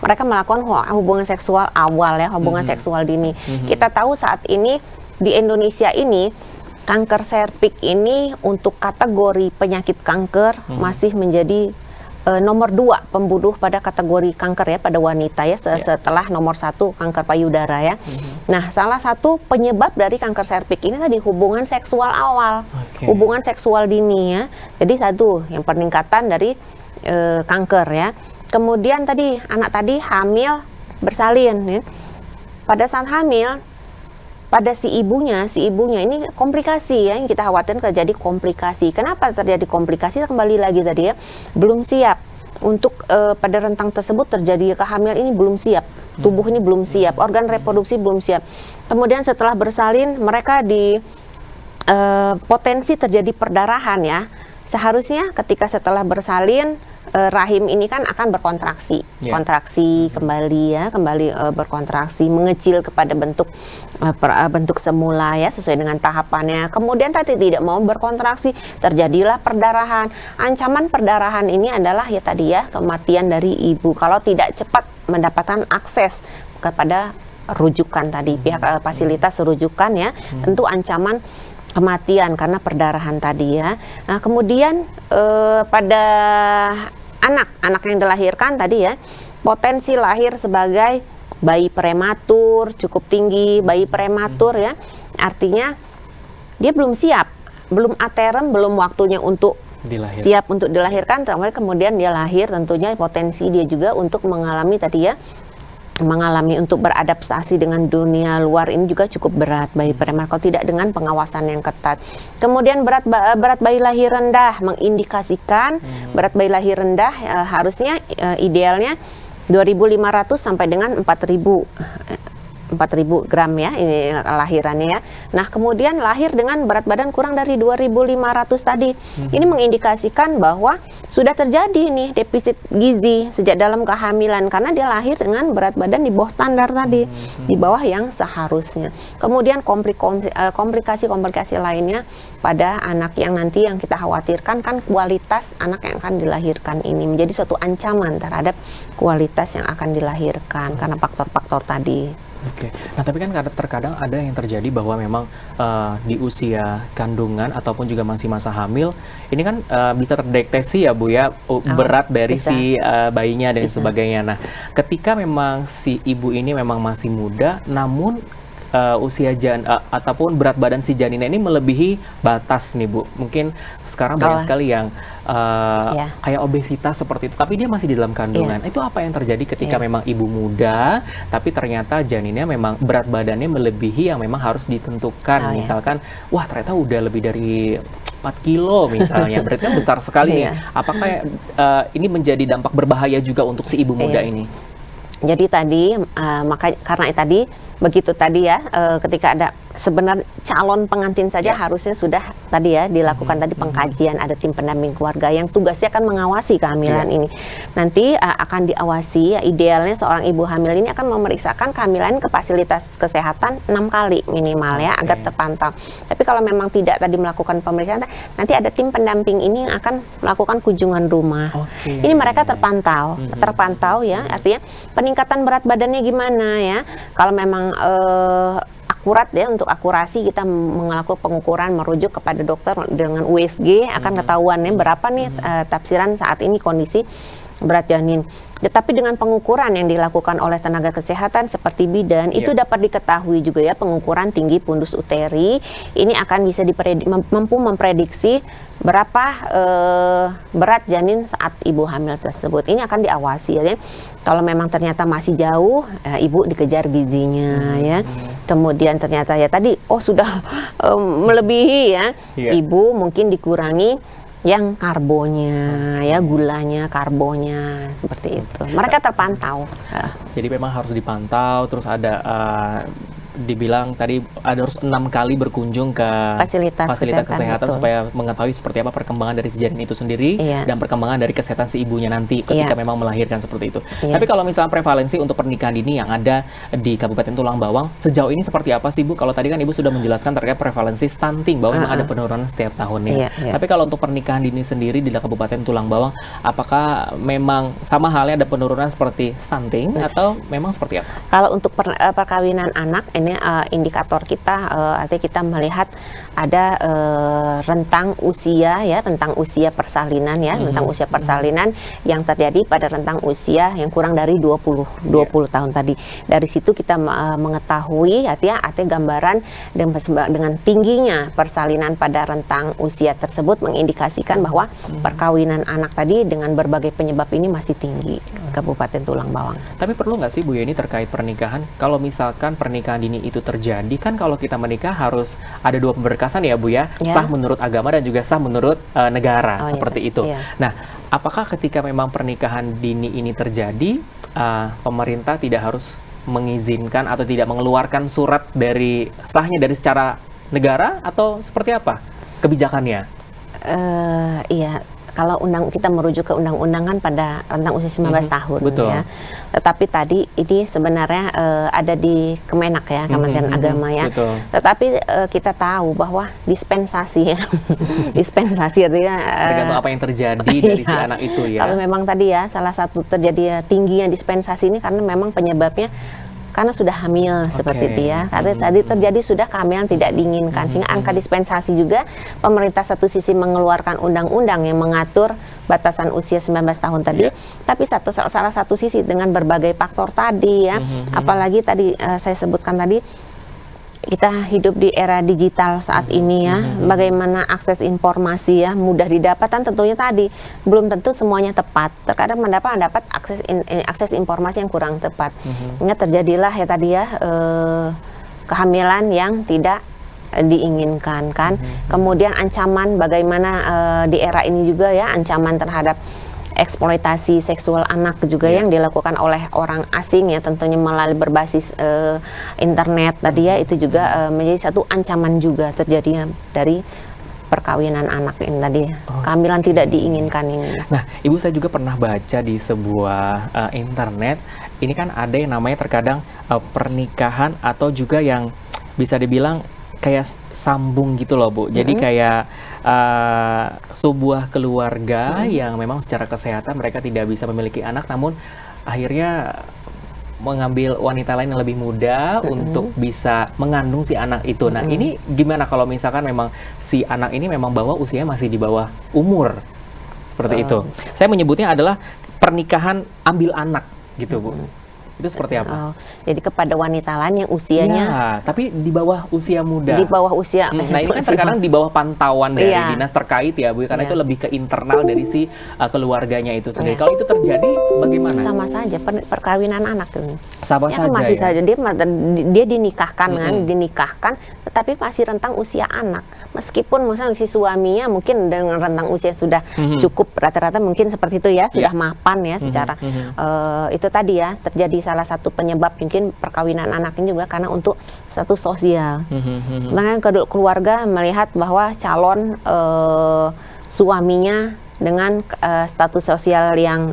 mereka melakukan hubungan seksual awal ya, hubungan seksual dini. Kita tahu saat ini di Indonesia ini kanker serviks ini untuk kategori penyakit kanker masih menjadi nomor 2 pembunuh pada kategori kanker ya pada wanita ya setelah nomor 1 kanker payudara ya. Nah, salah satu penyebab dari kanker serviks ini tadi hubungan seksual awal, hubungan seksual dini ya. Jadi satu yang peningkatan dari kanker ya. Kemudian tadi anak tadi hamil bersalin ya. Pada saat hamil pada si ibunya ini komplikasi ya, yang kita khawatirkan terjadi komplikasi. Kenapa terjadi komplikasi? Kembali lagi tadi ya, belum siap untuk pada rentang tersebut terjadi kehamilan ini belum siap, tubuh ini belum siap, organ reproduksi belum siap. Kemudian setelah bersalin mereka di potensi terjadi perdarahan ya. Seharusnya ketika setelah bersalin rahim ini kan akan berkontraksi, kontraksi kembali ya, berkontraksi, mengecil kepada bentuk semula ya, sesuai dengan tahapannya. Kemudian tadi tidak mau berkontraksi, terjadilah perdarahan. Ancaman perdarahan ini adalah ya tadi ya, kematian dari ibu kalau tidak cepat mendapatkan akses kepada rujukan tadi, pihak fasilitas rujukan ya, tentu ancaman kematian karena perdarahan tadi ya. Nah, kemudian pada anak yang dilahirkan tadi ya, potensi lahir sebagai bayi prematur cukup tinggi, bayi prematur ya, artinya dia belum siap, belum aterem, belum waktunya untuk siap untuk dilahirkan, kemudian dia lahir, tentunya potensi dia juga untuk mengalami tadi ya, mengalami untuk beradaptasi dengan dunia luar ini juga cukup berat bayi prematur kalau tidak dengan pengawasan yang ketat. Kemudian berat bayi lahir rendah mengindikasikan berat bayi lahir rendah harusnya idealnya 2.500 sampai dengan 4.000 gram ya ini lahirannya ya. Nah, kemudian lahir dengan berat badan kurang dari 2.500 tadi. Ini mengindikasikan bahwa sudah terjadi nih defisit gizi sejak dalam kehamilan karena dia lahir dengan berat badan di bawah standar tadi, di bawah yang seharusnya. Kemudian komplikasi-komplikasi lainnya pada anak yang nanti yang kita khawatirkan kan kualitas anak yang akan dilahirkan ini menjadi suatu ancaman terhadap kualitas yang akan dilahirkan karena faktor-faktor tadi. Oke, nah tapi kan terkadang ada yang terjadi bahwa memang di usia kandungan ataupun juga masih masa hamil, ini kan bisa terdeteksi ya Bu ya, berat dari si bayinya dan sebagainya. Nah, ketika memang si ibu ini memang masih muda, namun usia ataupun berat badan si janinnya ini melebihi batas nih Bu. Mungkin sekarang banyak sekali yang kayak obesitas seperti itu, tapi dia masih di dalam kandungan. Itu apa yang terjadi ketika memang ibu muda, tapi ternyata janinnya memang berat badannya melebihi yang memang harus ditentukan. Misalkan, wah ternyata udah lebih dari 4 kilo misalnya, berarti kan besar sekali nih. Apakah ini menjadi dampak berbahaya juga untuk si ibu muda ini? Jadi tadi, karena tadi begitu tadi ya, ketika ada sebenarnya calon pengantin saja harusnya sudah tadi ya dilakukan tadi pengkajian, ada tim pendamping keluarga yang tugasnya akan mengawasi kehamilan ini. Nanti akan diawasi, ya, idealnya seorang ibu hamil ini akan memeriksakan kehamilan ke fasilitas kesehatan 6 kali minimal ya, agar terpantau. Tapi kalau memang tidak tadi melakukan pemeriksaan, nanti ada tim pendamping ini yang akan melakukan kunjungan rumah. Ini mereka terpantau ya, artinya peningkatan berat badannya gimana ya. Kalau memang akurat ya, untuk akurasi kita melakukan pengukuran merujuk kepada dokter dengan USG akan ketahuannya berapa nih tafsiran saat ini kondisi berat janin. Tetapi dengan pengukuran yang dilakukan oleh tenaga kesehatan seperti bidan itu dapat diketahui juga ya, pengukuran tinggi fundus uteri ini akan bisa mampu memprediksi berapa berat janin saat ibu hamil tersebut. Ini akan diawasi ya. Kalau memang ternyata masih jauh, ibu dikejar gizinya ya. Kemudian ternyata ya tadi sudah melebihi ya, ibu mungkin dikurangi yang karbonya ya, gulanya, karbonya, seperti itu. Mereka terpantau. Jadi memang harus dipantau, terus ada dibilang tadi harus 6 kali berkunjung ke fasilitas kesehatan supaya mengetahui seperti apa perkembangan dari si janin itu sendiri dan perkembangan dari kesehatan si ibunya nanti ketika memang melahirkan seperti itu. Tapi kalau misalnya prevalensi untuk pernikahan dini yang ada di Kabupaten Tulang Bawang sejauh ini seperti apa sih Bu? Kalau tadi kan Ibu sudah menjelaskan terkait prevalensi stunting bahwa memang ada penurunan setiap tahunnya. Tapi kalau untuk pernikahan dini sendiri di Kabupaten Tulang Bawang, apakah memang sama halnya ada penurunan seperti stunting atau memang seperti apa? Kalau untuk perkawinan anak ini indikator kita, artinya kita melihat ada rentang usia ya, rentang usia persalinan ya, rentang usia persalinan yang terjadi pada rentang usia yang kurang dari 20 tahun tadi. Dari situ kita mengetahui artinya gambaran dengan tingginya persalinan pada rentang usia tersebut mengindikasikan bahwa perkawinan anak tadi dengan berbagai penyebab ini masih tinggi Kabupaten Tulang Bawang. Tapi perlu nggak sih Bu Yeni terkait pernikahan? Kalau misalkan pernikahan dini itu terjadi, kan kalau kita menikah harus ada 2 pemberkasan ya Bu ya, sah menurut agama dan juga sah menurut negara, seperti itu. Nah, apakah ketika memang pernikahan dini ini terjadi, pemerintah tidak harus mengizinkan atau tidak mengeluarkan surat dari sahnya dari secara negara atau seperti apa kebijakannya? Iya. Kalau kita merujuk ke undang-undangan pada rentang usia 19 tahun ya. Tetapi tadi ini sebenarnya ada di Kemenak ya, Kementerian Agama ya. Tetapi kita tahu bahwa dispensasi ya. Dispensasi artinya tergantung apa yang terjadi dari si anak itu ya. Kalau memang tadi ya salah satu terjadi tingginya dispensasi ini karena memang penyebabnya karena sudah hamil seperti itu ya. Karena tadi terjadi sudah kehamilan tidak diinginkan. Sehingga angka dispensasi juga pemerintah satu sisi mengeluarkan undang-undang yang mengatur batasan usia 19 tahun tadi. Tapi salah satu sisi dengan berbagai faktor tadi ya. Apalagi tadi saya sebutkan tadi kita hidup di era digital saat ini ya, bagaimana akses informasi ya mudah didapatkan, tentunya tadi belum tentu semuanya tepat. Terkadang mendapat akses informasi yang kurang tepat. Hingga terjadilah ya tadi ya kehamilan yang tidak diinginkan kan. Kemudian ancaman bagaimana di era ini juga ya, ancaman terhadap eksploitasi seksual anak juga yang dilakukan oleh orang asing ya, tentunya melalui berbasis internet tadi ya, itu juga menjadi satu ancaman juga terjadinya dari perkawinan anak ini tadi, kehamilan tidak diinginkan ini. Nah, Ibu, saya juga pernah baca di sebuah internet, ini kan ada yang namanya terkadang pernikahan atau juga yang bisa dibilang kayak sambung gitu loh Bu. Jadi kayak sebuah keluarga yang memang secara kesehatan mereka tidak bisa memiliki anak, namun akhirnya mengambil wanita lain yang lebih muda untuk bisa mengandung si anak itu. Nah, ini gimana kalau misalkan memang si anak ini memang bahwa usianya masih di bawah umur seperti itu? Saya menyebutnya adalah pernikahan ambil anak gitu Bu. Itu seperti apa? Jadi kepada wanita lain yang usianya tapi di bawah usia muda. Di bawah usia. Nah, ini kan terkadang di bawah pantauan dari dinas terkait ya Bu, karena itu lebih ke internal dari si keluarganya itu sendiri. Kalau itu terjadi bagaimana? Sama saja perkawinan anak itu. Sama saja. Masih saja dia dinikahkan kan, dinikahkan tetapi masih rentang usia anak. Meskipun misalnya si suaminya mungkin dengan rentang usia sudah cukup, rata-rata mungkin seperti itu ya, sudah mapan ya secara itu tadi ya, terjadi salah satu penyebab mungkin perkawinan anak ini juga karena untuk status sosial. Nah, keluarga melihat bahwa calon suaminya dengan status sosial yang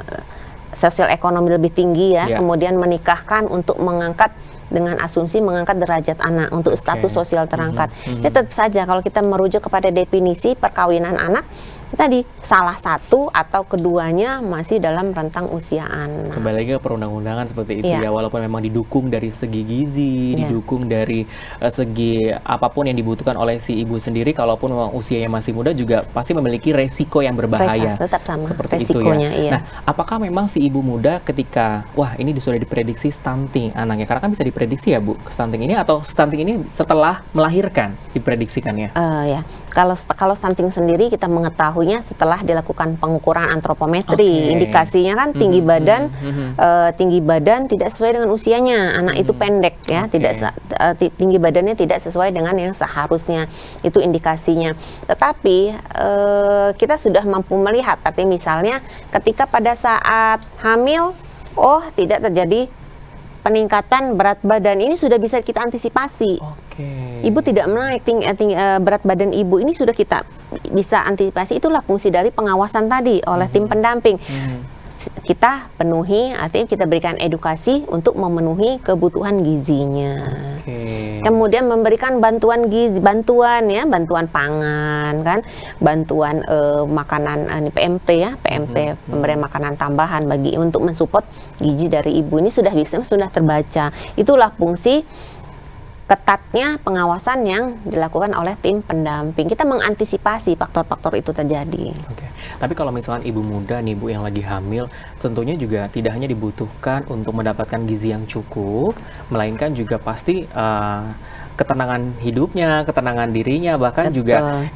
sosial ekonomi lebih tinggi ya, kemudian menikahkan untuk mengangkat dengan asumsi mengangkat derajat anak untuk status sosial terangkat. Ya, tetap saja kalau kita merujuk kepada definisi perkawinan anak tadi, salah satu atau keduanya masih dalam rentang usia anak. Kembali lagi ke perundang-undangan seperti itu ya, walaupun memang didukung dari segi gizi, didukung dari segi apapun yang dibutuhkan oleh si ibu sendiri, kalaupun memang usianya masih muda juga pasti memiliki resiko yang berbahaya. Tetap sama seperti resikonya, itu ya. Nah, apakah memang si ibu muda ketika ini sudah diprediksi stunting anaknya, karena kan bisa diprediksi ya Bu, stunting ini, atau stunting ini setelah melahirkan diprediksikannya? Ya, kalau stunting sendiri kita mengetahui setelah dilakukan pengukuran antropometri, indikasinya kan tinggi badan, tinggi badan tidak sesuai dengan usianya, anak itu pendek ya, tinggi badannya tidak sesuai dengan yang seharusnya, itu indikasinya. Tetapi kita sudah mampu melihat, artinya misalnya ketika pada saat hamil, tidak terjadi peningkatan berat badan, ini sudah bisa kita antisipasi. Ibu tidak naik berat badan ibu, ini sudah kita bisa antisipasi. Itulah fungsi dari pengawasan tadi oleh tim pendamping. Kita penuhi, artinya kita berikan edukasi untuk memenuhi kebutuhan gizinya. Kemudian memberikan bantuan gizi, bantuan pangan kan, bantuan makanan PMT ya, PMT pemberian makanan tambahan bagi untuk mensupport gizi dari ibu, ini sudah terbaca. Itulah fungsi ketatnya pengawasan yang dilakukan oleh tim pendamping. Kita mengantisipasi faktor-faktor itu terjadi. Oke. Tapi kalau misalkan ibu muda nih Bu yang lagi hamil, tentunya juga tidak hanya dibutuhkan untuk mendapatkan gizi yang cukup, melainkan juga pasti ketenangan hidupnya, ketenangan dirinya, bahkan juga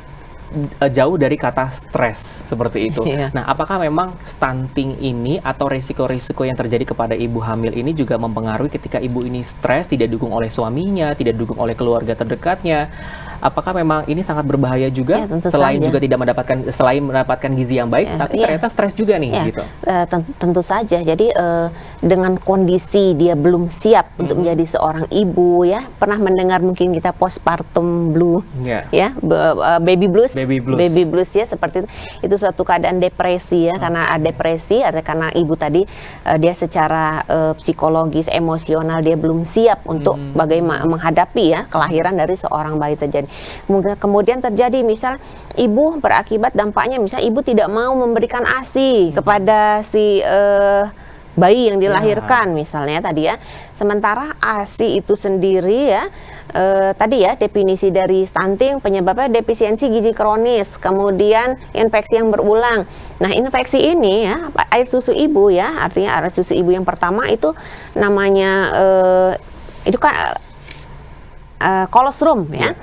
jauh dari kata stres seperti itu. Nah, apakah memang stunting ini atau risiko-risiko yang terjadi kepada ibu hamil ini juga mempengaruhi ketika ibu ini stres, tidak didukung oleh suaminya, tidak didukung oleh keluarga terdekatnya? Apakah memang ini sangat berbahaya juga? Selain juga tidak mendapatkan gizi yang baik, tapi ternyata stres juga nih gitu. Tentu saja. Jadi dengan kondisi dia belum siap untuk menjadi seorang ibu, ya. Pernah mendengar mungkin kita postpartum blue, ya, baby blues ya, seperti itu. Itu suatu keadaan depresi ya, karena depresi karena ibu tadi dia secara psikologis, emosional dia belum siap untuk bagaimana menghadapi ya kelahiran dari seorang bayi terjadi. Kemudian terjadi misal ibu berakibat dampaknya misal ibu tidak mau memberikan ASI kepada si bayi yang dilahirkan misalnya tadi ya. Sementara ASI itu sendiri ya tadi ya definisi dari stunting penyebabnya defisiensi gizi kronis, kemudian infeksi yang berulang. Nah, infeksi ini ya air susu ibu ya, artinya air susu ibu yang pertama itu namanya itu kan kolostrum ya.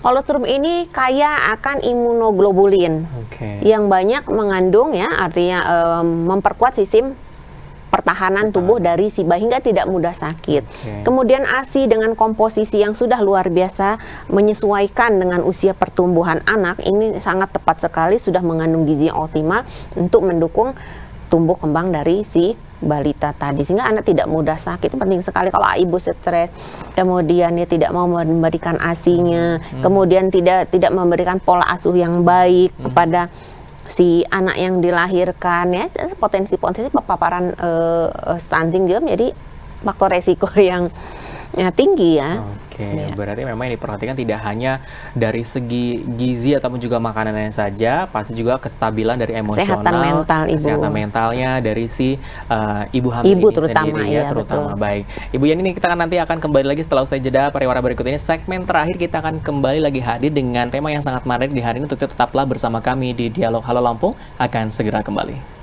Kolostrum ini kaya akan imunoglobulin yang banyak mengandung ya, artinya memperkuat sistem pertahanan tubuh dari si bayi hingga tidak mudah sakit. Kemudian ASI dengan komposisi yang sudah luar biasa menyesuaikan dengan usia pertumbuhan anak, ini sangat tepat sekali, sudah mengandung gizi yang optimal untuk mendukung tumbuh kembang dari si balita tadi, sehingga anak tidak mudah sakit. Itu penting sekali. Kalau ibu stres, kemudian dia tidak mau memberikan ASI-nya, kemudian tidak memberikan pola asuh yang baik kepada si anak yang dilahirkan ya, potensi paparan stunting juga menjadi faktor resiko yang tinggi ya. Berarti memang yang diperhatikan tidak hanya dari segi gizi ataupun juga makanannya saja, pasti juga kestabilan dari emosional, kesehatan mentalnya dari si ibu hamil ini sendiri ya, terutama. Baik, Ibu Yani, ini kita nanti akan kembali lagi setelah usai jeda pariwara berikut ini. Segmen terakhir kita akan kembali lagi hadir dengan tema yang sangat menarik di hari ini. Untuk tetaplah bersama kami di Dialog Halo Lampung, akan segera kembali.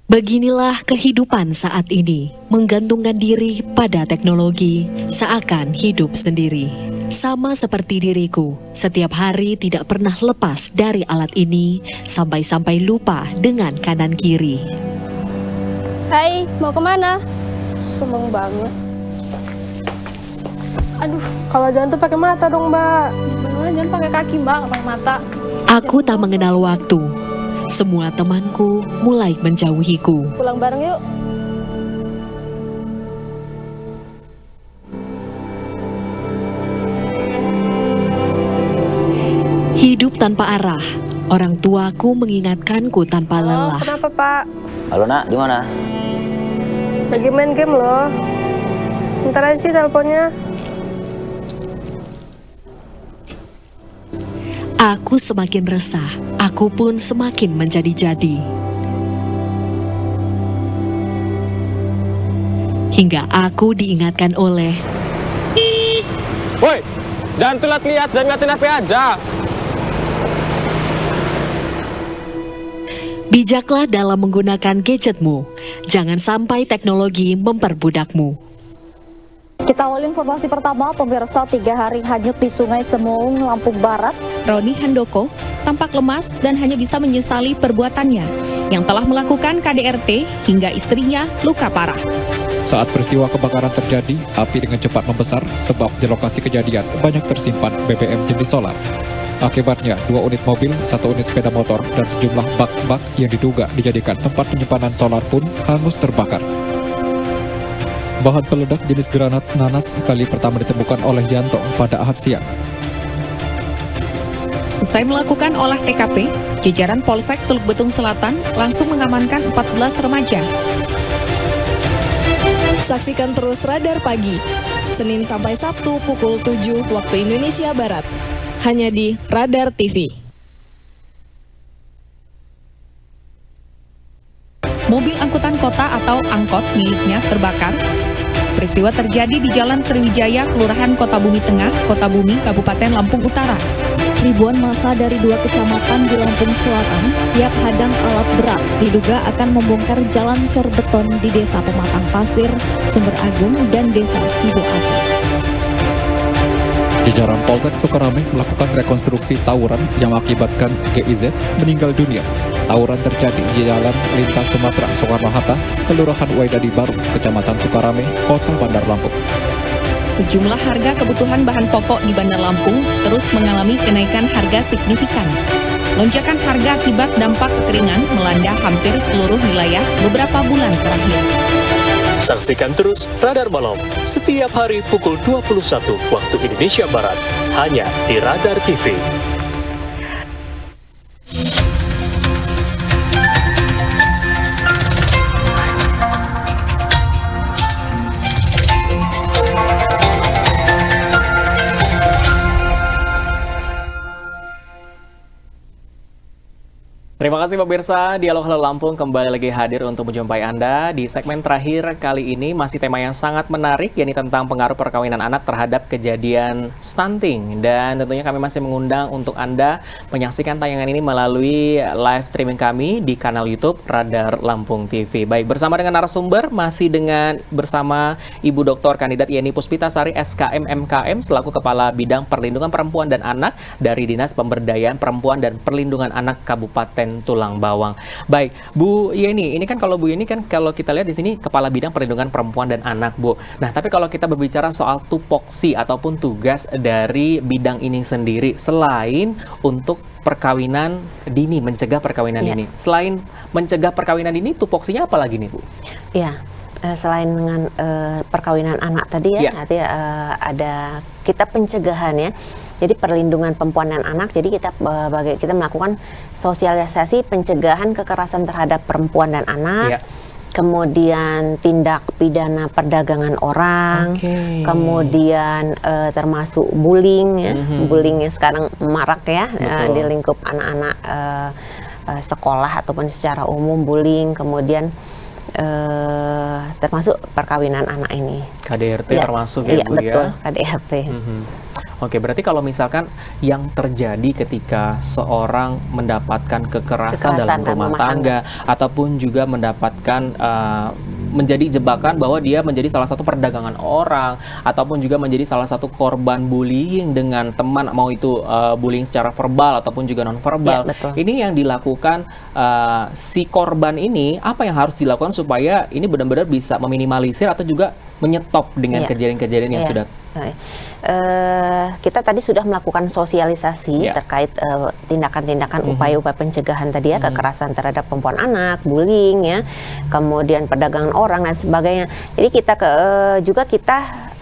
Beginilah kehidupan saat ini, menggantungkan diri pada teknologi, seakan hidup sendiri. Sama seperti diriku, setiap hari tidak pernah lepas dari alat ini, sampai-sampai lupa dengan kanan kiri. Hai, mau kemana? Sombong banget. Aduh, kalau jalan tuh pakai mata dong, Mbak. Jangan pakai kaki, Mbak, nggak pakai mata. Aku tak mengenal waktu. Semua temanku mulai menjauhiku. Pulang bareng yuk. Hidup tanpa arah. Orang tuaku mengingatkanku tanpa lelah. Kenapa, Pak? Halo, Nak, di mana? Lagi main game loh. Ntar aja sih teleponnya. Aku semakin resah, aku pun semakin menjadi-jadi. Hingga aku diingatkan oleh... Woi, jangan telat lihat, jangan ngatin HP aja. Bijaklah dalam menggunakan gadgetmu. Jangan sampai teknologi memperbudakmu. Kita awali informasi pertama, pemirsa, 3 hari hanyut di Sungai Semeung, Lampung Barat. Roni Handoko tampak lemas dan hanya bisa menyesali perbuatannya yang telah melakukan KDRT hingga istrinya luka parah. Saat peristiwa kebakaran terjadi, api dengan cepat membesar sebab di lokasi kejadian banyak tersimpan BBM jenis solar. Akibatnya, 2 unit mobil, 1 unit sepeda motor, dan sejumlah bak-bak yang diduga dijadikan tempat penyimpanan solar pun hangus terbakar. Bahan peledak jenis granat nanas kali pertama ditemukan oleh Yanto pada Ahad siang. Usai melakukan olah TKP, jajaran Polsek Teluk Betung Selatan langsung mengamankan 14 remaja. Saksikan terus Radar Pagi, Senin sampai Sabtu pukul 7 waktu Indonesia Barat. Hanya di Radar TV. Mobil angkutan kota atau angkot miliknya terbakar. Peristiwa terjadi di Jalan Sriwijaya, Kelurahan Kota Bumi Tengah, Kota Bumi, Kabupaten Lampung Utara. Ribuan massa dari 2 kecamatan di Lampung Selatan siap hadang alat berat diduga akan membongkar jalan cor beton di Desa Pematang Pasir, Sumber Agung, dan Desa Sidoasih. Jajaran Polsek Sukarame melakukan rekonstruksi tawuran yang mengakibatkan GIZ meninggal dunia. Tawuran terjadi di Jalan Lintas Sumatera Soekarno-Hatta, Kelurahan Waidadi Baru, Kecamatan Sukarame, Kota Bandar Lampung. Sejumlah harga kebutuhan bahan pokok di Bandar Lampung terus mengalami kenaikan harga signifikan. Lonjakan harga akibat dampak kekeringan melanda hampir seluruh wilayah beberapa bulan terakhir. Saksikan terus Radar Malam setiap hari pukul 21 waktu Indonesia Barat, hanya di Radar TV. Terima kasih pemirsa, Dialog Halo Lampung kembali lagi hadir untuk menjumpai Anda di segmen terakhir kali ini. Masih tema yang sangat menarik, yakni tentang pengaruh perkawinan anak terhadap kejadian stunting. Dan tentunya kami masih mengundang untuk Anda menyaksikan tayangan ini melalui live streaming kami di kanal YouTube Radar Lampung TV. Baik, bersama dengan narasumber, masih bersama Ibu Dr. Kandidat Yeni Puspitasari SKM MKM selaku Kepala Bidang Perlindungan Perempuan dan Anak dari Dinas Pemberdayaan Perempuan dan Perlindungan Anak Kabupaten Tulang Bawang. Baik, Bu Yeni, ini kan kalau Bu Yeni kan kalau kita lihat di sini Kepala Bidang Perlindungan Perempuan dan Anak, Bu. Nah, tapi kalau kita berbicara soal tupoksi ataupun tugas dari bidang ini sendiri, selain untuk perkawinan dini, mencegah perkawinan dini, selain mencegah perkawinan dini, tupoksinya apa lagi nih, Bu? Ya. Selain dengan perkawinan anak tadi nanti ada kita pencegahan ya. Jadi perlindungan perempuan dan anak. Jadi kita melakukan sosialisasi pencegahan kekerasan terhadap perempuan dan anak. Kemudian tindak pidana perdagangan orang. Kemudian termasuk bullying ya. Bullying yang sekarang marak ya di lingkup anak-anak sekolah ataupun secara umum bullying. Kemudian termasuk perkawinan anak ini. KDRT termasuk ya, Bu, betul, ya? KDRT. Oke, berarti kalau misalkan yang terjadi ketika seorang mendapatkan kekerasan dalam rumah tangga ataupun juga mendapatkan menjadi jebakan bahwa dia menjadi salah satu perdagangan orang ataupun juga menjadi salah satu korban bullying dengan teman, mau itu bullying secara verbal ataupun juga non-verbal. Ini yang dilakukan si korban ini, apa yang harus dilakukan supaya ini benar-benar bisa meminimalisir atau juga menyetop dengan kejadian-kejadian yang sudah kita tadi sudah melakukan sosialisasi terkait tindakan-tindakan upaya-upaya pencegahan tadi ya, kekerasan terhadap perempuan anak, bullying ya, kemudian perdagangan orang dan sebagainya. Jadi kita juga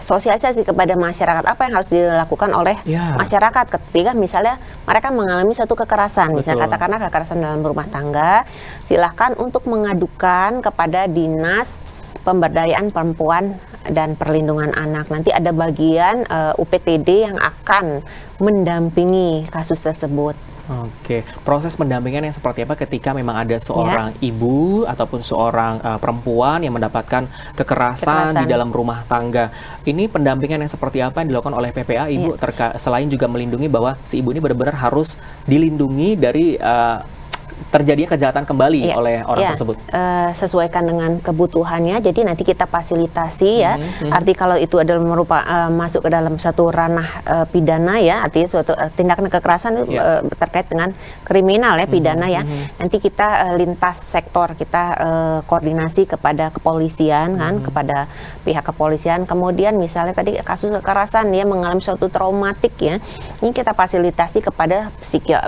sosialisasi kepada masyarakat apa yang harus dilakukan oleh masyarakat ketika misalnya mereka mengalami suatu kekerasan, misalnya katakanlah kekerasan dalam rumah tangga, silahkan untuk mengadukan kepada Dinas Pemberdayaan Perempuan dan Perlindungan Anak. Nanti ada bagian UPTD yang akan mendampingi kasus tersebut. Oke, proses pendampingan yang seperti apa ketika memang ada seorang ibu ataupun seorang perempuan yang mendapatkan kekerasan di dalam rumah tangga. Ini pendampingan yang seperti apa yang dilakukan oleh PPA, Ibu, selain juga melindungi bahwa si ibu ini benar-benar harus dilindungi dari terjadinya kejahatan kembali oleh orang tersebut. Sesuaikan dengan kebutuhannya. Jadi nanti kita fasilitasi ya. Arti kalau itu adalah masuk ke dalam satu ranah pidana ya, artinya suatu tindakan kekerasan itu terkait dengan kriminal ya, pidana ya. Nanti kita lintas sektor, kita koordinasi kepada kepolisian kan, kepada pihak kepolisian. Kemudian misalnya tadi kasus kekerasan dia mengalami suatu traumatik ya. Ini kita fasilitasi kepada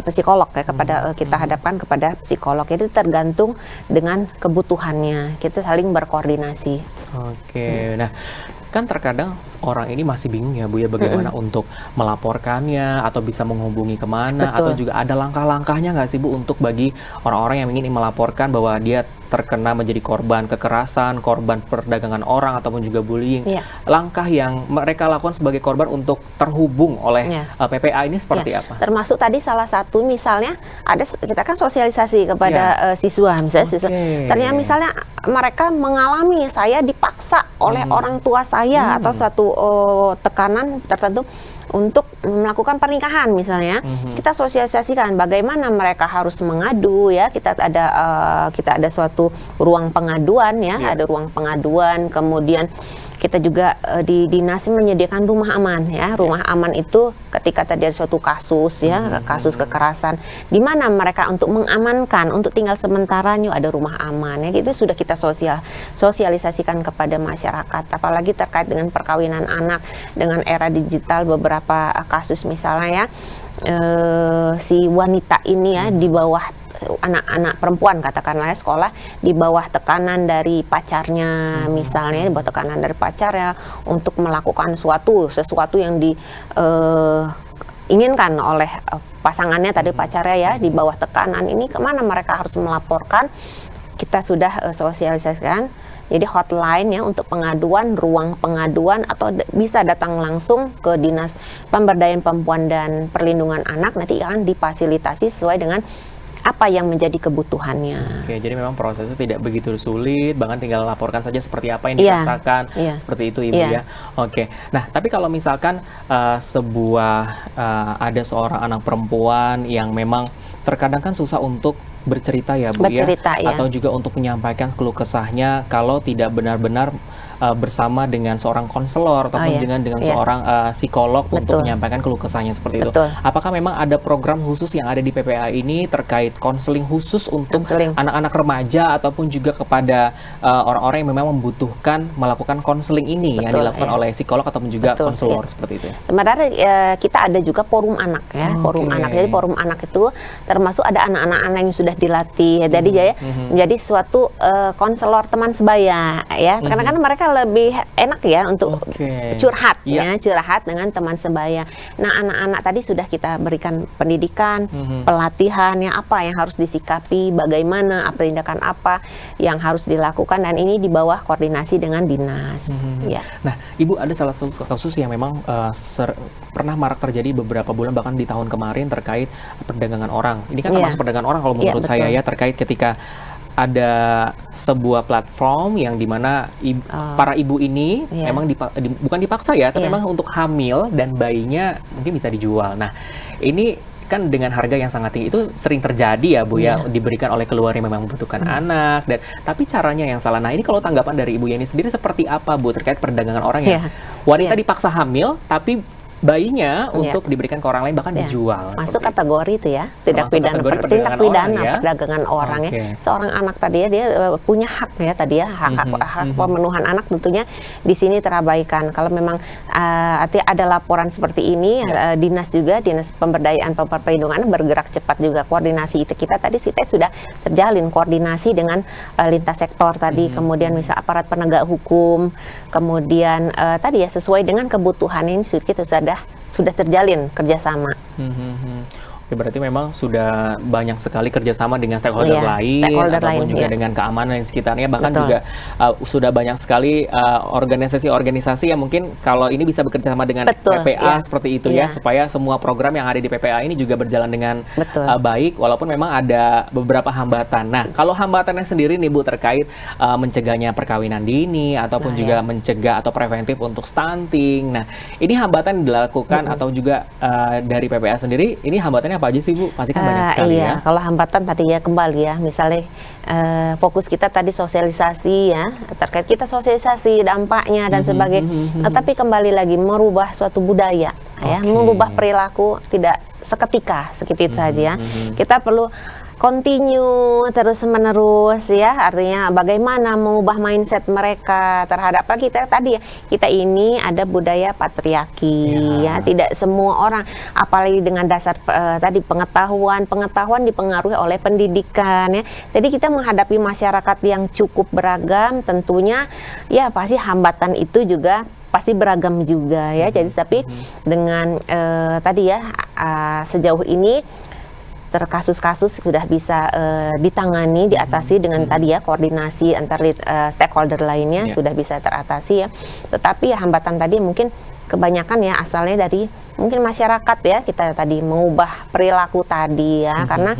psikolog ya, kepada kita hadapkan kepada psikolog. Itu tergantung dengan kebutuhannya. Kita saling berkoordinasi. Oke. Nah, kan terkadang orang ini masih bingung ya Bu ya bagaimana untuk melaporkannya atau bisa menghubungi kemana. Betul. Atau juga ada langkah-langkahnya nggak sih Bu untuk bagi orang-orang yang ingin melaporkan bahwa dia terkena menjadi korban kekerasan, korban perdagangan orang ataupun juga bullying. Langkah yang mereka lakukan sebagai korban untuk terhubung oleh PPA ini seperti apa? Termasuk tadi salah satu misalnya ada kita kan sosialisasi kepada siswa misalnya siswa. Ternyata misalnya mereka mengalami saya dipaksa oleh orang tua saya atau suatu tekanan tertentu untuk melakukan pernikahan misalnya, kita sosialisasikan bagaimana mereka harus mengadu ya. Kita ada suatu ruang pengaduan ya, ada ruang pengaduan. Kemudian kita juga di dinas menyediakan rumah aman ya. Rumah aman itu ketika terjadi suatu kasus ya, kasus kekerasan, di mana mereka untuk mengamankan, untuk tinggal sementaranya ada rumah aman ya. Itu sudah kita sosialisasikan kepada masyarakat. Apalagi terkait dengan perkawinan anak dengan era digital, beberapa kasus misalnya ya, si wanita ini ya di bawah anak-anak perempuan katakanlah ya, sekolah di bawah tekanan dari pacarnya misalnya, di bawah tekanan dari pacarnya untuk melakukan sesuatu yang diinginkan oleh pasangannya tadi pacarnya ya, di bawah tekanan ini kemana mereka harus melaporkan. Kita sudah sosialisasikan. Jadi hotline ya untuk pengaduan, ruang pengaduan, atau bisa datang langsung ke Dinas Pemberdayaan Perempuan dan Perlindungan Anak, nanti akan difasilitasi sesuai dengan apa yang menjadi kebutuhannya. Oke, jadi memang prosesnya tidak begitu sulit, bahkan tinggal laporkan saja seperti apa yang dirasakan, seperti itu Ibu ya. Oke, nah tapi kalau misalkan ada seorang anak perempuan yang memang terkadang kan susah untuk bercerita ya Bu ya, atau juga untuk menyampaikan keluh kesahnya kalau tidak benar-benar bersama dengan seorang konselor ataupun dengan seorang psikolog untuk menyampaikan keluh kesahnya seperti itu. Apakah memang ada program khusus yang ada di PPA ini terkait konseling khusus untuk anak-anak remaja ataupun juga kepada orang-orang yang memang membutuhkan melakukan konseling ini yang dilakukan oleh psikolog ataupun juga konselor seperti itu? Sebenarnya kita ada juga forum anak ya, forum anak. Jadi forum anak itu termasuk ada anak-anak yang sudah dilatih. Jadi menjadi suatu konselor teman sebaya ya. Karena kan mereka lebih enak ya untuk curhat ya, curhat dengan teman sebaya. Nah, anak-anak tadi sudah kita berikan pendidikan, pelatihan ya, apa yang harus disikapi, bagaimana tindakan apa yang harus dilakukan, dan ini di bawah koordinasi dengan dinas. Ya. Nah, Ibu ada salah satu kasus yang memang pernah marak terjadi beberapa bulan bahkan di tahun kemarin terkait perdagangan orang. Ini kan termasuk perdagangan orang kalau menurut saya ya, terkait ketika ada sebuah platform yang dimana para ibu ini memang bukan dipaksa ya, tapi memang untuk hamil dan bayinya mungkin bisa dijual. Nah, ini kan dengan harga yang sangat tinggi, itu sering terjadi ya Bu ya, diberikan oleh keluarga yang memang membutuhkan anak, dan tapi caranya yang salah. Nah, ini kalau tanggapan dari Ibu Yeni sendiri seperti apa Bu terkait perdagangan orang ya? Wanita dipaksa hamil tapi bayinya untuk diberikan ke orang lain bahkan dijual. Masuk kategori itu ya, tindak pidana perdagangan orang ya. Seorang anak tadi ya, dia punya hak ya tadi ya, hak pemenuhan anak tentunya di sini terabaikan. Kalau memang artinya ada laporan seperti ini, dinas pemberdayaan perlindungan bergerak cepat juga, koordinasi itu kita sudah terjalin koordinasi dengan lintas sektor tadi, kemudian misal aparat penegak hukum, kemudian tadi ya sesuai dengan kebutuhan ini kita sudah terjalin kerjasama. Oke, berarti memang sudah banyak sekali kerjasama dengan stakeholder lain ataupun juga dengan keamanan di sekitarnya, bahkan juga sudah banyak sekali organisasi-organisasi yang mungkin kalau ini bisa bekerja sama dengan PPA seperti itu ya, supaya semua program yang ada di PPA ini juga berjalan dengan baik, walaupun memang ada beberapa hambatan. Nah, kalau hambatannya sendiri nih Bu terkait mencegahnya perkawinan dini ataupun juga mencegah atau preventif untuk stunting. Nah, ini hambatan dilakukan atau juga dari PPA sendiri, ini hambatannya apa aja sih Bu? Pasti kan banyak sekali ya. Kalau hambatan tadi ya kembali ya, misalnya fokus kita tadi sosialisasi ya, terkait kita sosialisasi dampaknya dan sebagainya. Tapi kembali lagi merubah suatu budaya ya, merubah perilaku tidak seketika segitu saja. Kita perlu continue terus menerus ya, artinya bagaimana mengubah mindset mereka terhadap kita tadi ya, kita ini ada budaya patriarki ya, tidak semua orang, apalagi dengan dasar tadi pengetahuan dipengaruhi oleh pendidikan ya. Jadi kita menghadapi masyarakat yang cukup beragam, tentunya ya pasti hambatan itu juga pasti beragam juga ya. Jadi tapi dengan tadi ya sejauh ini kasus-kasus sudah bisa ditangani, diatasi dengan tadi ya koordinasi antar stakeholder lainnya sudah bisa teratasi ya. Tetapi ya hambatan tadi mungkin kebanyakan ya asalnya dari mungkin masyarakat ya, kita tadi mengubah perilaku tadi ya, karena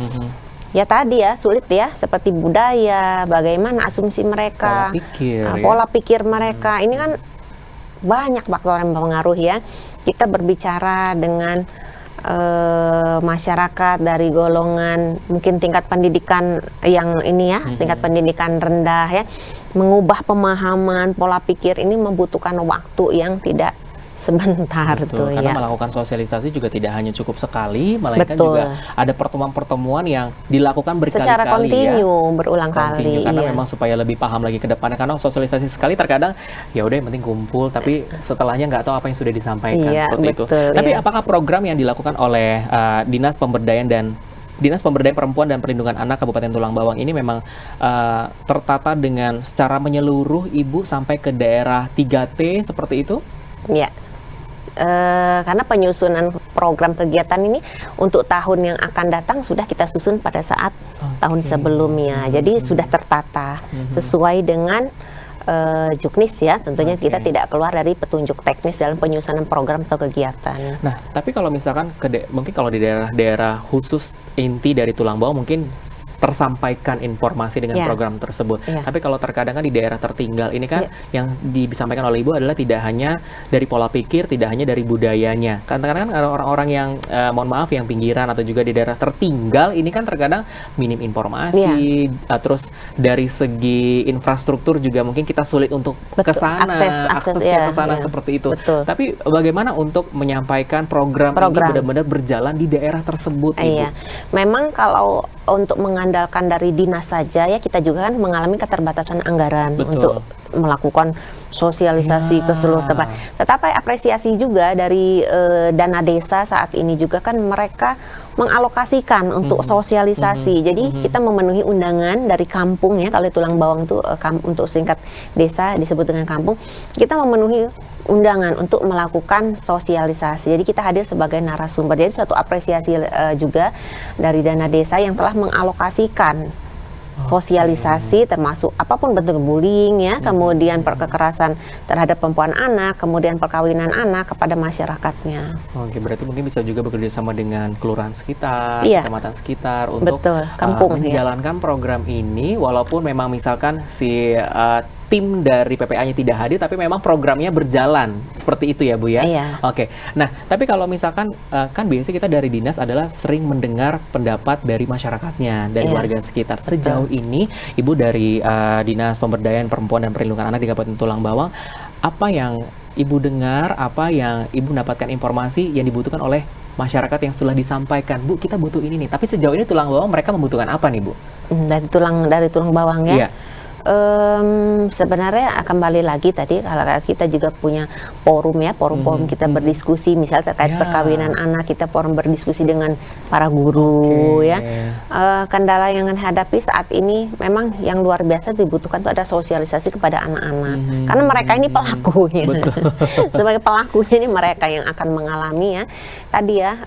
ya tadi ya sulit ya, seperti budaya, bagaimana asumsi mereka, pola pikir mereka, ini kan banyak faktor yang mempengaruhi ya. Kita berbicara dengan masyarakat dari golongan mungkin tingkat pendidikan yang ini ya, tingkat pendidikan rendah ya, mengubah pemahaman pola pikir ini membutuhkan waktu yang tidak sebentar. Betul, tuh karena ya. melakukan sosialisasi juga tidak hanya cukup sekali, melainkan juga ada pertemuan-pertemuan yang dilakukan berkali-kali secara kontinu, ya. berulang kali. Karena memang supaya lebih paham lagi ke depannya, karena sosialisasi sekali terkadang ya udah yang penting kumpul, tapi setelahnya nggak tahu apa yang sudah disampaikan seperti itu. Tapi apakah program yang dilakukan oleh Dinas Pemberdayaan Perempuan dan Perlindungan Anak Kabupaten Tulang Bawang ini memang tertata dengan secara menyeluruh Ibu sampai ke daerah 3T seperti itu? Ya. Karena penyusunan program kegiatan ini untuk tahun yang akan datang sudah kita susun pada saat tahun sebelumnya. Jadi sudah tertata sesuai dengan Juknis ya, tentunya kita tidak keluar dari petunjuk teknis dalam penyusunan program atau kegiatan. Nah, tapi kalau misalkan mungkin kalau di daerah khusus inti dari Tulang Bawang mungkin tersampaikan informasi dengan program tersebut. Tapi kalau terkadang kan di daerah tertinggal ini kan yang disampaikan oleh Ibu adalah tidak hanya dari pola pikir, tidak hanya dari budayanya. Kadang-kadang ada orang-orang yang mohon maaf yang pinggiran atau juga di daerah tertinggal ini kan terkadang minim informasi, terus dari segi infrastruktur juga mungkin kita sulit untuk ke sana, aksesnya ke sana seperti itu. Tapi bagaimana untuk menyampaikan program ini benar-benar berjalan di daerah tersebut? Ibu? Memang kalau untuk mengandalkan dari dinas saja ya, kita juga kan mengalami keterbatasan anggaran untuk melakukan sosialisasi ke seluruh tempat. Tetapi apresiasi juga dari dana desa saat ini juga kan mereka mengalokasikan untuk sosialisasi. Jadi kita memenuhi undangan dari kampung ya, kalau di Tulang Bawang itu untuk singkat desa disebut dengan kampung, kita memenuhi undangan untuk melakukan sosialisasi. Jadi kita hadir sebagai narasumber. Jadi suatu apresiasi juga dari dana desa yang telah mengalokasikan sosialisasi termasuk apapun bentuk bullying ya, kemudian kekerasan terhadap perempuan anak, kemudian perkawinan anak kepada masyarakatnya. Oke, berarti mungkin bisa juga bekerja sama dengan kelurahan sekitar, kecamatan sekitar untuk menjalankan program ini, walaupun memang misalkan si tim dari PPA-nya tidak hadir, tapi memang programnya berjalan seperti itu ya Bu ya. Oke. Nah, tapi kalau misalkan kan biasanya kita dari dinas adalah sering mendengar pendapat dari masyarakatnya, dari warga sekitar. Sejauh ini Ibu dari Dinas Pemberdayaan Perempuan dan Perlindungan Anak di Kabupaten Tulang Bawang, apa yang Ibu dengar, apa yang Ibu mendapatkan informasi yang dibutuhkan oleh masyarakat yang setelah disampaikan, Bu kita butuh ini nih, tapi sejauh ini Tulang Bawang mereka membutuhkan apa nih Bu? Dari tulang bawang ya. Sebenarnya kembali lagi tadi kalau kita juga punya forum ya, forum kita berdiskusi misalnya terkait perkawinan anak, kita forum berdiskusi dengan para guru ya. Kendala yang dihadapi saat ini memang yang luar biasa dibutuhkan itu ada sosialisasi kepada anak-anak, karena mereka ini pelakunya. Sebagai pelakunya ini mereka yang akan mengalami ya tadi ya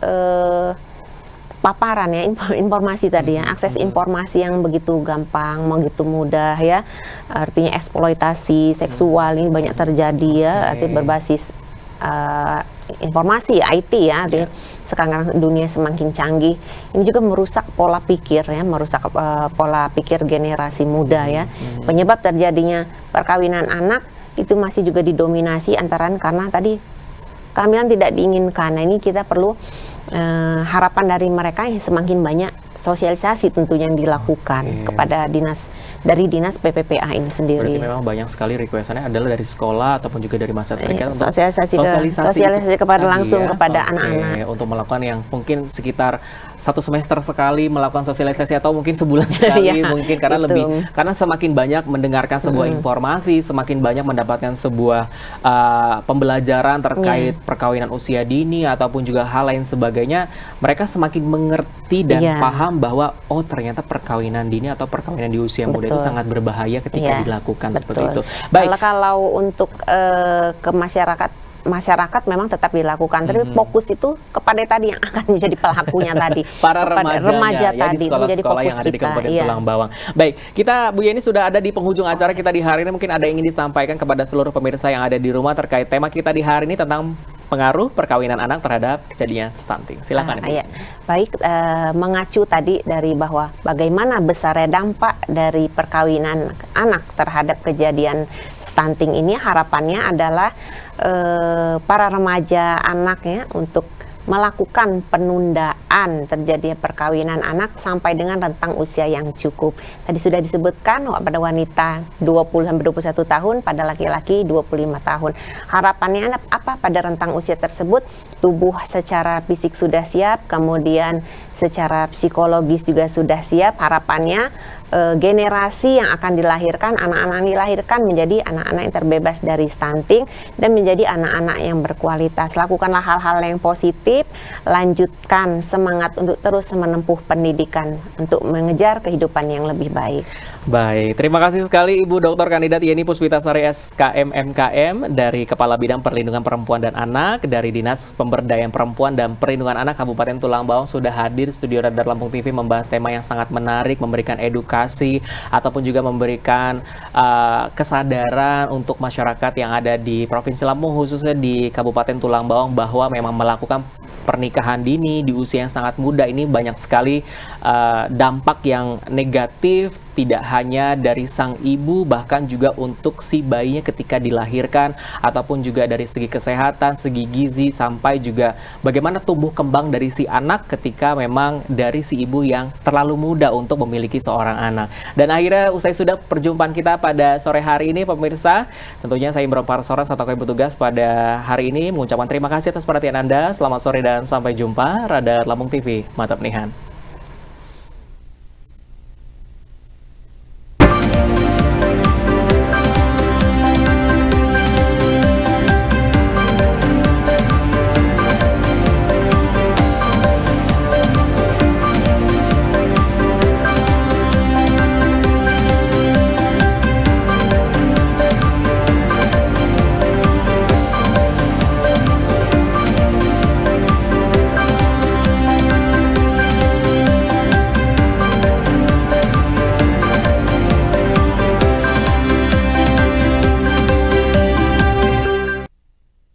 paparan ya, informasi tadi ya, akses informasi yang begitu gampang, begitu mudah ya, artinya eksploitasi seksual ini banyak terjadi ya, artinya berbasis informasi IT ya, artinya sekarang dunia semakin canggih, ini juga merusak pola pikir ya, merusak pola pikir generasi muda ya, penyebab terjadinya perkawinan anak itu masih juga didominasi antara karena tadi kehamilan tidak diinginkan. Nah ini kita perlu harapan dari mereka yang semakin banyak sosialisasi tentunya yang dilakukan kepada dari dinas PPPA ini sendiri. Berarti memang banyak sekali requestannya adalah dari sekolah ataupun juga dari masyarakat untuk sosialisasi kepada langsung kepada anak-anak untuk melakukan yang mungkin sekitar 1 semester sekali melakukan sosialisasi atau mungkin sebulan sekali mungkin karena semakin banyak mendengarkan sebuah informasi, semakin banyak mendapatkan sebuah pembelajaran terkait perkawinan usia dini ataupun juga hal lain sebagainya, mereka semakin mengerti dan paham paham bahwa oh ternyata perkawinan dini atau perkawinan di usia muda itu sangat berbahaya ketika dilakukan seperti itu. Baik. Kalau untuk ke masyarakat memang tetap dilakukan, tapi fokus itu kepada tadi yang akan menjadi pelakunya tadi, para remaja ya, tadi di sekolah-sekolah yang ada di Kabupaten Tulang Bawang. Baik, kita Bu Yeni sudah ada di penghujung acara kita di hari ini. Mungkin ada yang ingin disampaikan kepada seluruh pemirsa yang ada di rumah terkait tema kita di hari ini tentang pengaruh perkawinan anak terhadap kejadian stunting. Silakan Ibu. Iya. Baik, mengacu tadi dari bahwa bagaimana besarnya dampak dari perkawinan anak terhadap kejadian stunting ini, harapannya adalah para remaja anaknya untuk melakukan penundaan terjadinya perkawinan anak sampai dengan rentang usia yang cukup. Tadi sudah disebutkan pada wanita 20-21 tahun, pada laki-laki 25 tahun. Harapannya apa? Pada rentang usia tersebut tubuh secara fisik sudah siap, kemudian secara psikologis juga sudah siap. Harapannya generasi yang akan dilahirkan, anak-anak yang dilahirkan menjadi anak-anak yang terbebas dari stunting dan menjadi anak-anak yang berkualitas. Lakukanlah hal-hal yang positif, lanjutkan semangat untuk terus menempuh pendidikan untuk mengejar kehidupan yang lebih baik. Baik, terima kasih sekali Ibu Dr. Kandidat Yeni Puspitasari SKM MKM dari Kepala Bidang Perlindungan Perempuan dan Anak dari Dinas Pemberdayaan Perempuan dan Perlindungan Anak Kabupaten Tulang Bawang sudah hadir di studio Radar Lampung TV membahas tema yang sangat menarik, memberikan edukasi ataupun juga memberikan kesadaran untuk masyarakat yang ada di Provinsi Lampung, khususnya di Kabupaten Tulang Bawang, bahwa memang melakukan pernikahan dini di usia yang sangat muda ini banyak sekali dampak yang negatif, tidak hanya dari sang ibu, bahkan juga untuk si bayinya ketika dilahirkan, ataupun juga dari segi kesehatan, segi gizi, sampai juga bagaimana tumbuh kembang dari si anak ketika memang dari si ibu yang terlalu muda untuk memiliki seorang anak. Dan akhirnya usai sudah perjumpaan kita pada sore hari ini, pemirsa, tentunya saya Imron Parsoran selaku ibu tugas pada hari ini mengucapkan terima kasih atas perhatian Anda. Selamat sore dan sampai jumpa. Radar Lampung TV, mantap nihan.